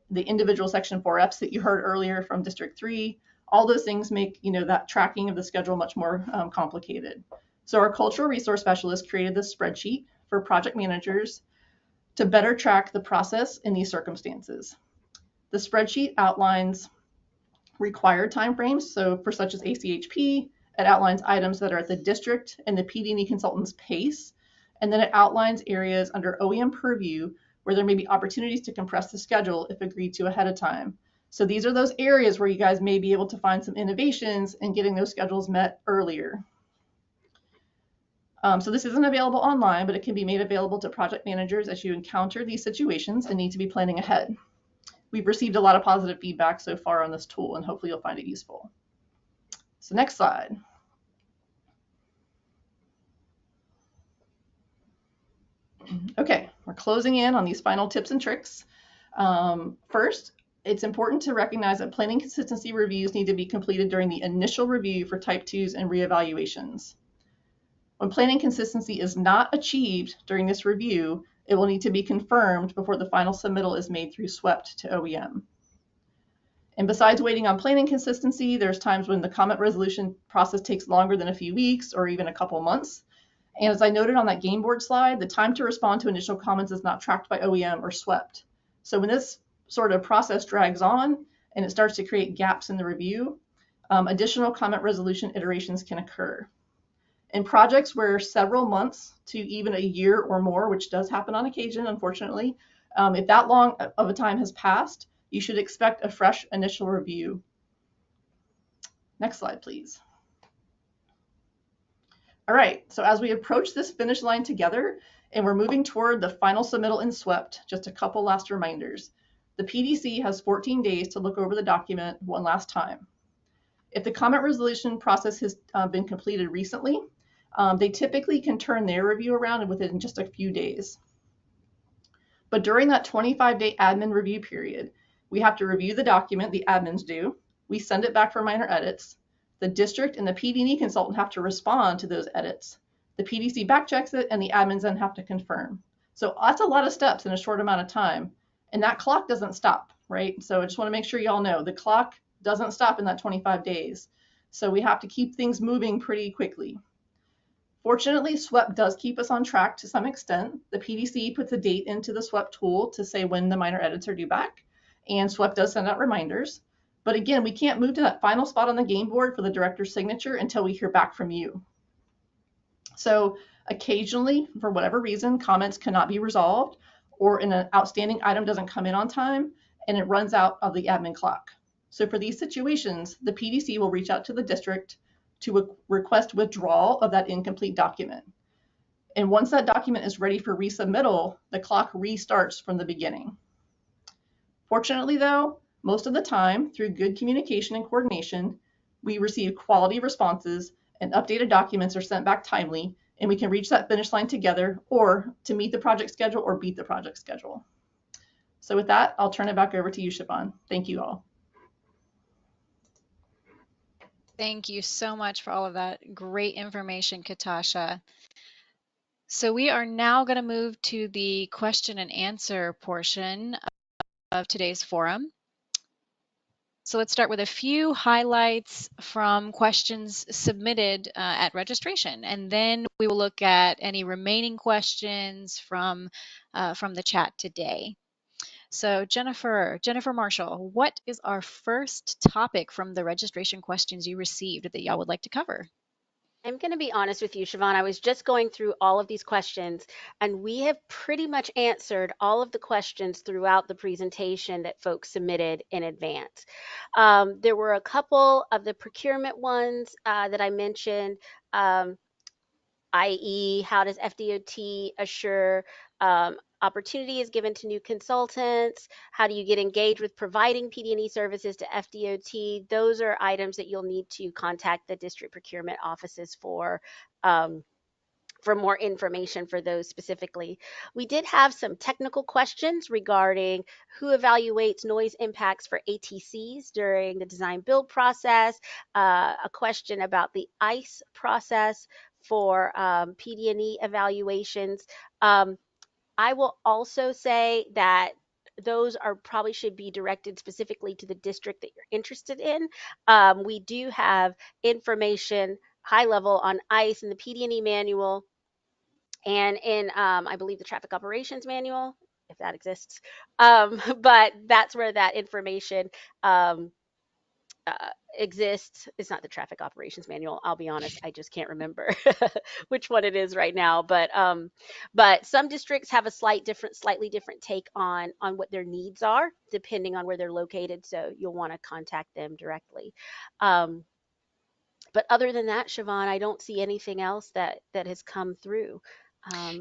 the individual Section 4Fs that you heard earlier from District 3. All those things make that tracking of the schedule much more complicated. So our cultural resource specialist created this spreadsheet for project managers to better track the process in these circumstances. The spreadsheet outlines required timeframes, so for such as ACHP, it outlines items that are at the district and the PD&E consultant's pace, and then it outlines areas under OEM purview where there may be opportunities to compress the schedule if agreed to ahead of time. So these are those areas where you guys may be able to find some innovations in getting those schedules met earlier. So this isn't available online, but it can be made available to project managers as you encounter these situations and need to be planning ahead. We've received a lot of positive feedback so far on this tool, and hopefully you'll find it useful. So next slide. Okay, we're closing in on these final tips and tricks. First, it's important to recognize that planning consistency reviews need to be completed during the initial review for type 2s and reevaluations. When planning consistency is not achieved during this review, it will need to be confirmed before the final submittal is made through SWEPT to OEM. And besides waiting on planning consistency, there's times when the comment resolution process takes longer than a few weeks or even a couple months. And as I noted on that game board slide, the time to respond to initial comments is not tracked by OEM or SWEPT. So when this sort of process drags on and it starts to create gaps in the review, additional comment resolution iterations can occur. In projects where several months to even a year or more, which does happen on occasion, unfortunately, if that long of a time has passed, you should expect a fresh initial review. Next slide, please. All right, so as we approach this finish line together and we're moving toward the final submittal in SWEPT, just a couple last reminders. The PDC has 14 days to look over the document one last time. If the comment resolution process has been completed recently, they typically can turn their review around within just a few days. But during that 25-day admin review period, we have to review the document, the admins do. We send it back for minor edits. The district and the PD&E consultant have to respond to those edits. The PDC backchecks it and the admins then have to confirm. So that's a lot of steps in a short amount of time. And that clock doesn't stop, right? So I just want to make sure y'all know the clock doesn't stop in that 25 days. So we have to keep things moving pretty quickly. Fortunately, SWEPT does keep us on track to some extent. The PDC puts a date into the SWEPT tool to say when the minor edits are due back, and SWEPT does send out reminders. But again, we can't move to that final spot on the game board for the director's signature until we hear back from you. So occasionally, for whatever reason, comments cannot be resolved, or an outstanding item doesn't come in on time, and it runs out of the admin clock. So for these situations, the PDC will reach out to the district to request withdrawal of that incomplete document. And once that document is ready for resubmittal, the clock restarts from the beginning. Fortunately, though, most of the time, through good communication and coordination, we receive quality responses and updated documents are sent back timely, and we can reach that finish line together or to meet the project schedule or beat the project schedule. So with that, I'll turn it back over to you, Siobhan. Thank you all. Thank you so much for all of that great information, Katasha. So we are now going to move to the question and answer portion of today's forum. So let's start with a few highlights from questions submitted at registration, and then we will look at any remaining questions from the chat today. So Jennifer Marshall, what is our first topic from the registration questions you received that y'all would like to cover? I'm going to be honest with you, Siobhan. I was just going through all of these questions, and we have pretty much answered all of the questions throughout the presentation that folks submitted in advance. There were a couple of the procurement ones that I mentioned, i.e., how does FDOT assure opportunity is given to new consultants? How do you get engaged with providing PD&E services to FDOT? Those are items that you'll need to contact the district procurement offices for more information for those specifically. We did have some technical questions regarding who evaluates noise impacts for ATCs during the design build process, a question about the ICE process for PD&E evaluations. I will also say that those are probably should be directed specifically to the district that you're interested in. We do have information high level on ICE in the PD&E manual and in I believe the traffic operations manual, if that exists. But that's where that information um, exists. It's not the traffic operations manual. I'll be honest, I just can't remember which one it is right now. But some districts have a slightly different take on what their needs are, depending on where they're located. So you'll want to contact them directly. Um, but other than that, Siobhan, I don't see anything else that has come through.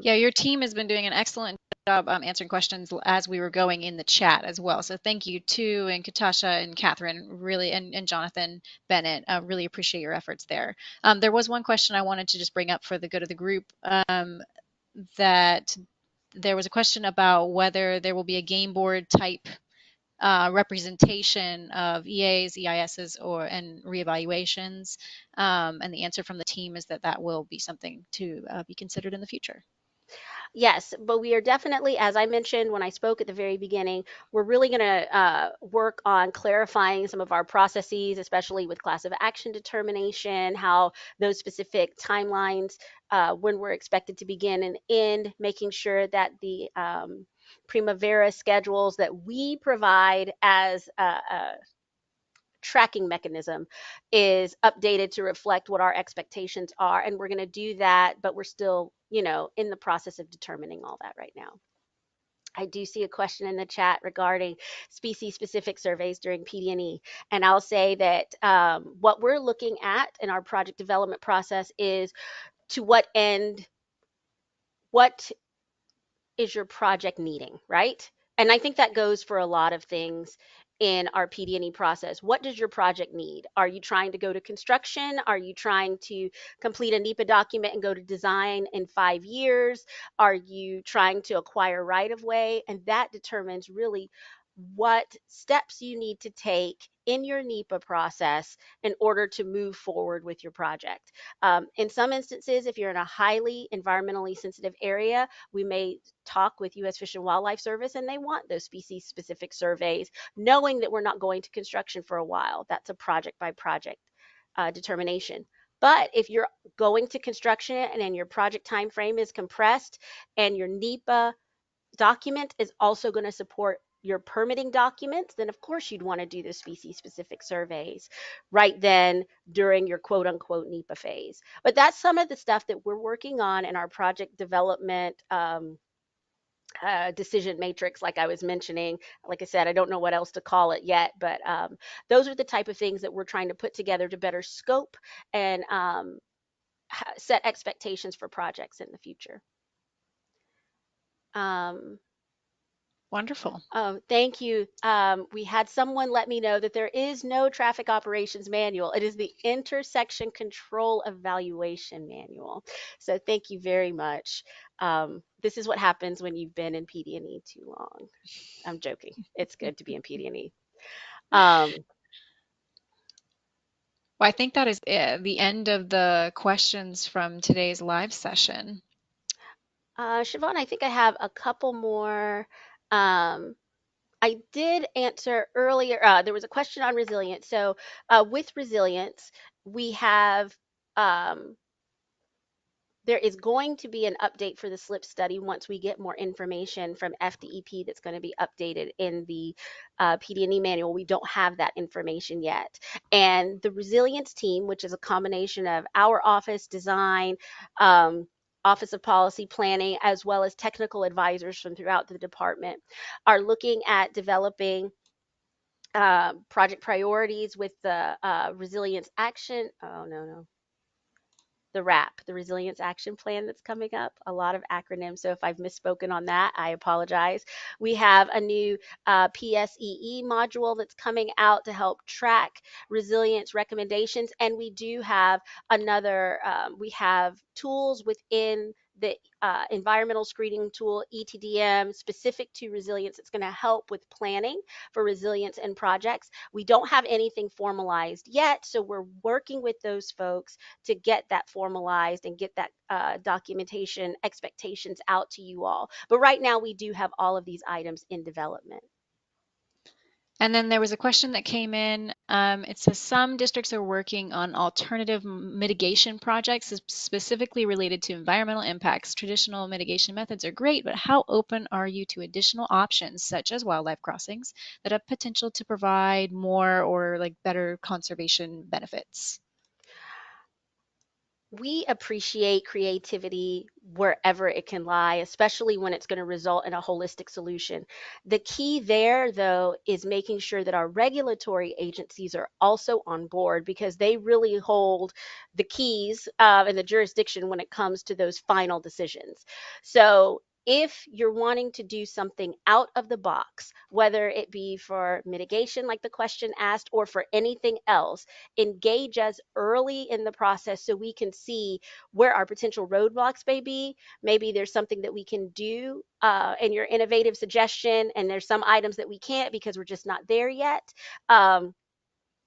Yeah, your team has been doing an excellent job answering questions as we were going in the chat as well. So thank you to and Katasha and Catherine, really, and Jonathan Bennett. Really appreciate your efforts there. There was one question I wanted to just bring up for the good of the group, that there was a question about whether there will be a game board type representation of EAs, EISs, and reevaluations. And the answer from the team is that that will be something to be considered in the future. Yes, but we are definitely, as I mentioned when I spoke at the very beginning, we're really going to work on clarifying some of our processes, especially with class of action determination, how those specific timelines, when we're expected to begin and end, making sure that the Primavera schedules that we provide as a tracking mechanism is updated to reflect what our expectations are. And we're going to do that, but we're still, in the process of determining all that right now. I do see a question in the chat regarding species specific surveys during PD&E. And I'll say that what we're looking at in our project development process is to what end, what is your project needing, right? And I think that goes for a lot of things in our PD&E process. What does your project need? Are you trying to go to construction? Are you trying to complete a NEPA document and go to design in 5 years? Are you trying to acquire right of way? And that determines really what steps you need to take in your NEPA process in order to move forward with your project. In some instances, if you're in a highly environmentally sensitive area, we may talk with U.S. Fish and Wildlife Service and they want those species specific surveys, knowing that we're not going to construction for a while. That's a project by project determination. But if you're going to construction and then your project time frame is compressed and your NEPA document is also going to support your permitting documents, then of course you'd want to do the species specific surveys right then during your quote unquote NEPA phase. But that's some of the stuff that we're working on in our project development decision matrix, like I was mentioning. Like I said, I don't know what else to call it yet, but those are the type of things that we're trying to put together to better scope and set expectations for projects in the future. Wonderful. Thank you. We had someone let me know that there is no traffic operations manual. It is the intersection control evaluation manual. So thank you very much. This is what happens when you've been in PD&E too long. I'm joking. It's good to be in PD&E. Well, I think that is the end of the questions from today's live session. Siobhan, I think I have a couple more. I did answer earlier, there was a question on resilience. So with resilience, we have there is going to be an update for the SLIP study once we get more information from FDEP that's going to be updated in the PD&E manual. We don't have that information yet. And the resilience team, which is a combination of our office, design, Office of Policy Planning, as well as technical advisors from throughout the department, are looking at developing project priorities with the resilience action. Oh, no, the RAP, the Resilience Action Plan that's coming up. A lot of acronyms, so if I've misspoken on that, I apologize. We have a new PSEE module that's coming out to help track resilience recommendations, and we do have another, we have tools within the environmental screening tool, ETDM, specific to resilience. It's going to help with planning for resilience and projects. We don't have anything formalized yet, so we're working with those folks to get that formalized and get that documentation expectations out to you all. But right now we do have all of these items in development. And then there was a question that came in. It says some districts are working on alternative mitigation projects specifically related to environmental impacts. Traditional mitigation methods are great, but how open are you to additional options such as wildlife crossings that have potential to provide more or like better conservation benefits? We appreciate creativity wherever it can lie, especially when it's going to result in a holistic solution. The key there, though, is making sure that our regulatory agencies are also on board, because they really hold the keys and the jurisdiction when it comes to those final decisions. So if you're wanting to do something out of the box, whether it be for mitigation, like the question asked, or for anything else, engage us early in the process so we can see where our potential roadblocks may be. Maybe there's something that we can do in your innovative suggestion, and there's some items that we can't because we're just not there yet.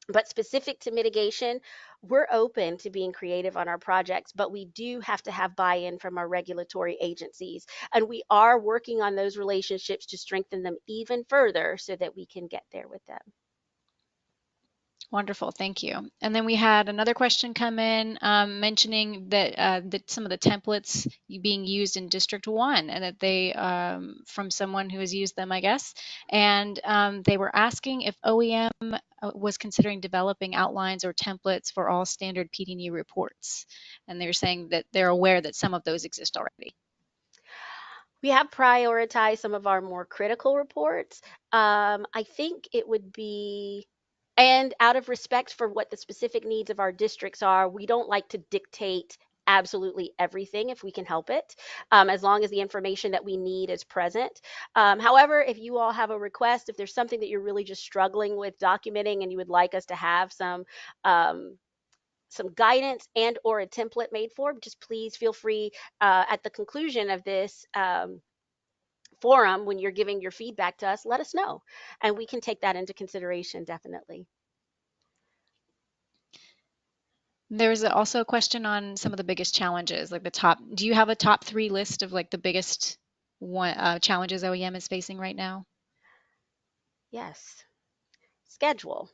But specific to mitigation, we're open to being creative on our projects, but we do have to have buy-in from our regulatory agencies. And we are working on those relationships to strengthen them even further so that we can get there with them. Wonderful, thank you. And then we had another question come in mentioning that some of the templates being used in District 1 and that they, from someone who has used them, I guess, and they were asking if OEM was considering developing outlines or templates for all standard PD&E reports. And they're saying that they're aware that some of those exist already. We have prioritized some of our more critical reports. I think it would be, and out of respect for what the specific needs of our districts are, we don't like to dictate absolutely everything if we can help it, as long as the information that we need is present. However, if you all have a request, if there's something that you're really just struggling with documenting and you would like us to have some guidance and or a template made for, just please feel free at the conclusion of this forum, when you're giving your feedback to us, let us know, and we can take that into consideration, definitely. There's also a question on some of the biggest challenges, like the top. Do you have a top 3 list of like the biggest challenges OEM is facing right now? Yes. Schedule.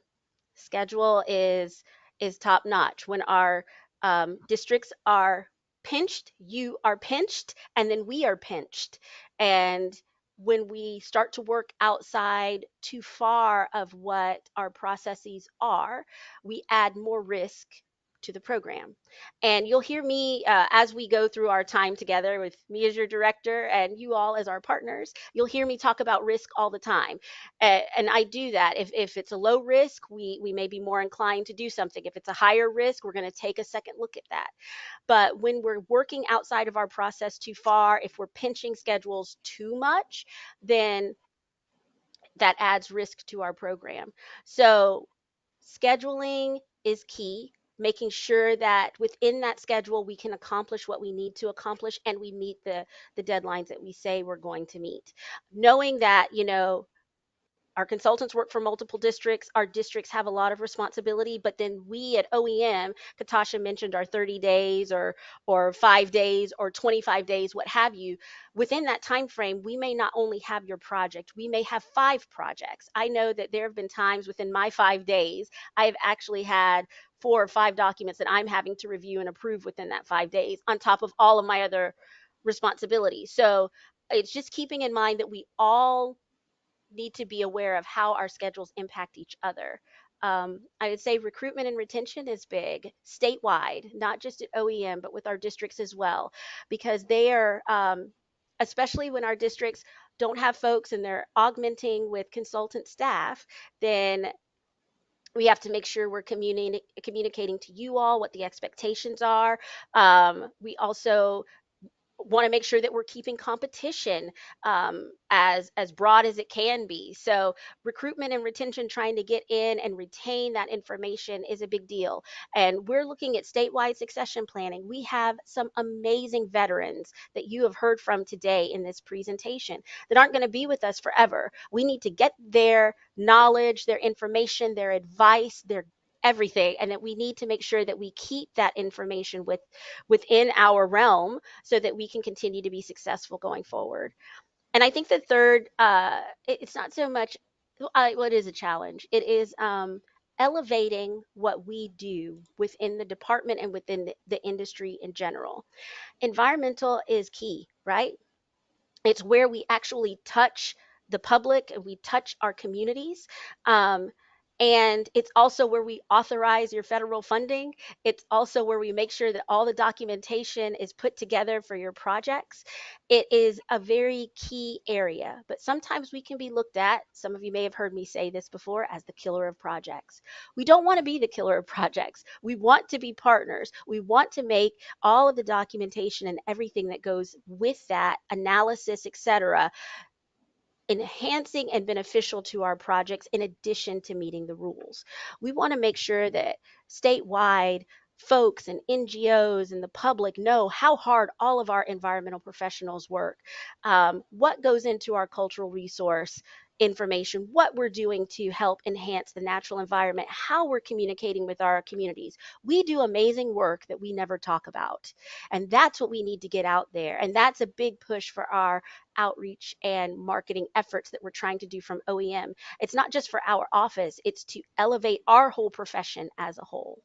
Schedule is top notch. When our districts are pinched, you are pinched, and then we are pinched. And when we start to work outside too far of what our processes are, we add more risk to the program. And you'll hear me as we go through our time together, with me as your director and you all as our partners, you'll hear me talk about risk all the time. And I do that. If it's a low risk, we may be more inclined to do something. If it's a higher risk, we're going to take a second look at that. But when we're working outside of our process too far, if we're pinching schedules too much, then that adds risk to our program. So scheduling is key, making sure that within that schedule we can accomplish what we need to accomplish, and we meet the deadlines that we say we're going to meet. Knowing that, our consultants work for multiple districts. Our districts have a lot of responsibility, but then we at OEM, Katasha mentioned our 30 days or 5 days or 25 days, what have you. Within that time frame, we may not only have your project, we may have 5 projects. I know that there have been times within my 5 days, I have actually had 4 or 5 documents that I'm having to review and approve within that 5 days, on top of all of my other responsibilities. So it's just keeping in mind that we all need to be aware of how our schedules impact each other. I would say recruitment and retention is big statewide, not just at OEM, but with our districts as well, because they are, especially when our districts don't have folks and they're augmenting with consultant staff, then we have to make sure we're communicating to you all what the expectations are. We also want to make sure that we're keeping competition as broad as it can be. So recruitment and retention, trying to get in and retain that information is a big deal. And we're looking at statewide succession planning. We have some amazing veterans that you have heard from today in this presentation that aren't going to be with us forever. We need to get their knowledge, their information, their advice, their everything, and that we need to make sure that we keep that information within our realm so that we can continue to be successful going forward. And I think the third, it's not so much, well, it is a challenge. It is elevating what we do within the department and within the industry in general. Environmental is key, right? It's where we actually touch the public and we touch our communities. And it's also where we authorize your federal funding. It's also where we make sure that all the documentation is put together for your projects. It is a very key area, but sometimes we can be looked at, some of you may have heard me say this before, as the killer of projects. We don't want to be the killer of projects. We want to be partners. We want to make all of the documentation and everything that goes with that analysis, etc., enhancing and beneficial to our projects in addition to meeting the rules. We want to make sure that statewide folks and NGOs and the public know how hard all of our environmental professionals work, what goes into our cultural resource information, what we're doing to help enhance the natural environment, how we're communicating with our communities. We do amazing work that we never talk about. And that's what we need to get out there. And that's a big push for our outreach and marketing efforts that we're trying to do from OEM. It's not just for our office, it's to elevate our whole profession as a whole.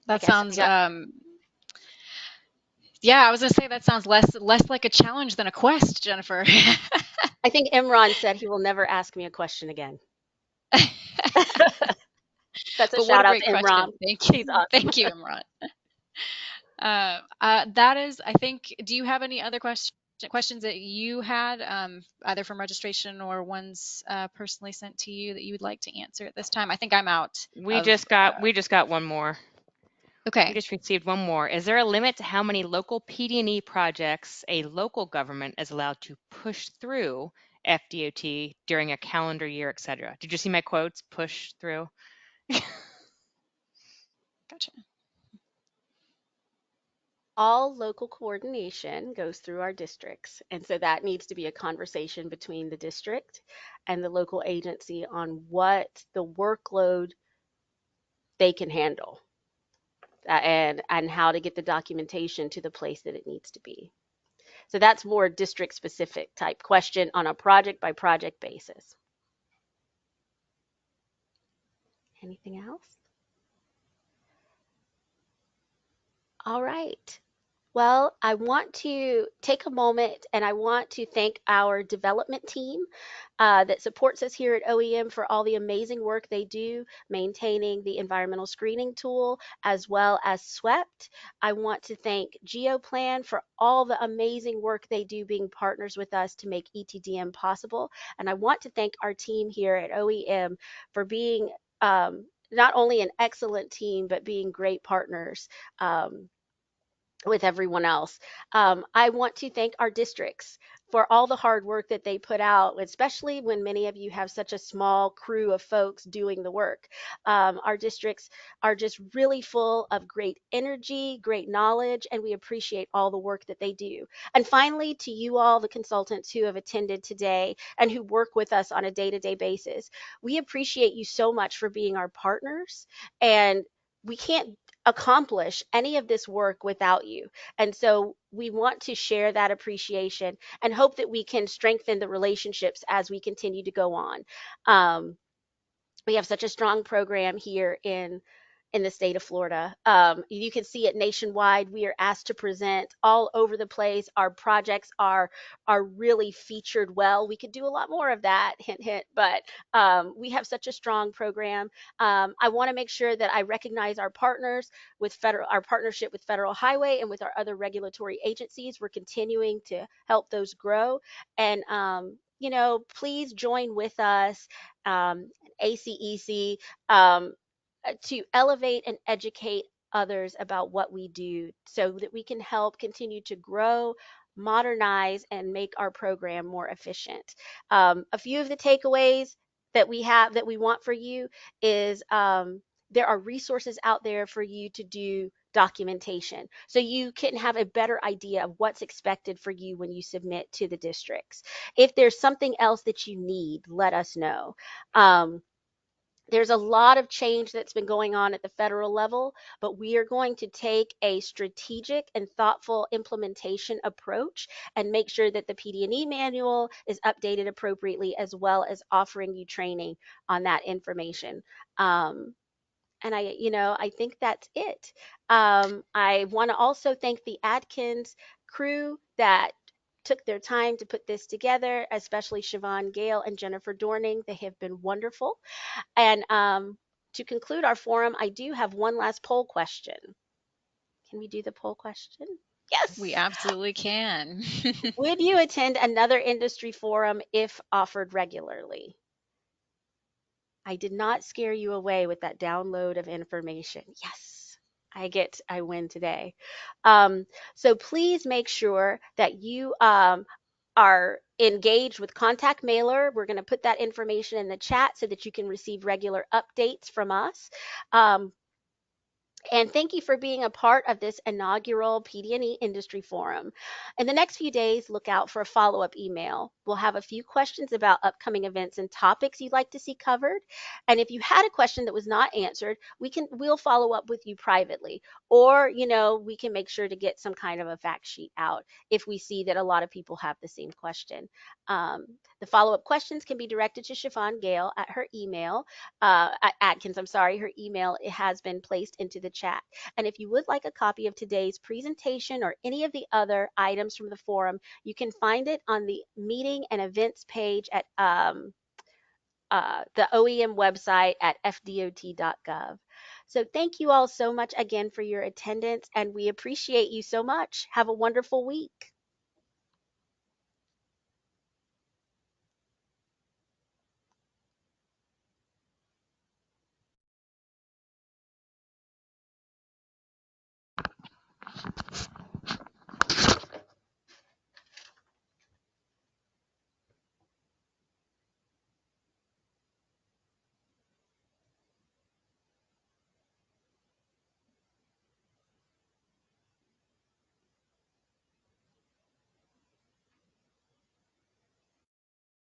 That sounds, yeah, I was gonna say that sounds less like a challenge than a quest, Jennifer. I think Imran said he will never ask me a question again. That's a shout out to Imran. Thank you. He's awesome. Thank you, Imran. That is, I think, do you have any other questions that you had, either from registration or ones personally sent to you that you would like to answer at this time? I think I'm out. We just got one more. Okay. We just received one more. Is there a limit to how many local PD&E projects a local government is allowed to push through FDOT during a calendar year, et cetera? Did you see my quotes? Push through. Gotcha. All local coordination goes through our districts. And so that needs to be a conversation between the district and the local agency on what the workload they can handle, and how to get the documentation to the place that it needs to be. So that's more district specific type question on a project by project basis. Anything else? All right. Well, I want to take a moment and I want to thank our development team that supports us here at OEM for all the amazing work they do maintaining the environmental screening tool as well as SWEPT. I want to thank GeoPlan for all the amazing work they do being partners with us to make ETDM possible. And I want to thank our team here at OEM for being not only an excellent team, but being great partners with everyone else. I want to thank our districts for all the hard work that they put out, especially when many of you have such a small crew of folks doing the work. Our districts are just really full of great energy, great knowledge, and we appreciate all the work that they do. And finally, to you all, the consultants who have attended today and who work with us on a day-to-day basis, we appreciate you so much for being our partners, and we can't accomplish any of this work without you. And so we want to share that appreciation and hope that we can strengthen the relationships as we continue to go on. We have such a strong program here in the state of Florida. You can see it nationwide. We are asked to present all over the place. Our projects are really featured well. We could do a lot more of that, hint, hint, but we have such a strong program. I want to make sure that I recognize our partners with our partnership with Federal Highway and with our other regulatory agencies. We're continuing to help those grow. And, please join with us, ACEC. To elevate and educate others about what we do so that we can help continue to grow, modernize, and make our program more efficient. A few of the takeaways that we want for you is there are resources out there for you to do documentation so you can have a better idea of what's expected for you when you submit to the districts. If there's something else that you need, let us know. There's a lot of change that's been going on at the federal level, but we are going to take a strategic and thoughtful implementation approach and make sure that the PD&E manual is updated appropriately, as well as offering you training on that information. And I think that's it. I want to also thank the Adkins crew that took their time to put this together, especially Siobhan Gale and Jennifer Dorning. They have been wonderful. And to conclude our forum, I do have one last poll question. Can we do the poll question? Yes. We absolutely can. Would you attend another industry forum if offered regularly? I did not scare you away with that download of information. Yes, I win today. So please make sure that you are engaged with Contact Mailer. We're going to put that information in the chat so that you can receive regular updates from us. And thank you for being a part of this inaugural PD&E Industry Forum. In the next few days, look out for a follow-up email. We'll have a few questions about upcoming events and topics you'd like to see covered. And if you had a question that was not answered, we'll follow up with you privately. Or, we can make sure to get some kind of a fact sheet out if we see that a lot of people have the same question. The follow-up questions can be directed to Siobhan Gale at her email, at Atkins, I'm sorry, her email has been placed into the chat. And if you would like a copy of today's presentation or any of the other items from the forum, you can find it on the meeting and events page at the OEM website at fdot.gov. So thank you all so much again for your attendance, and we appreciate you so much. Have a wonderful week.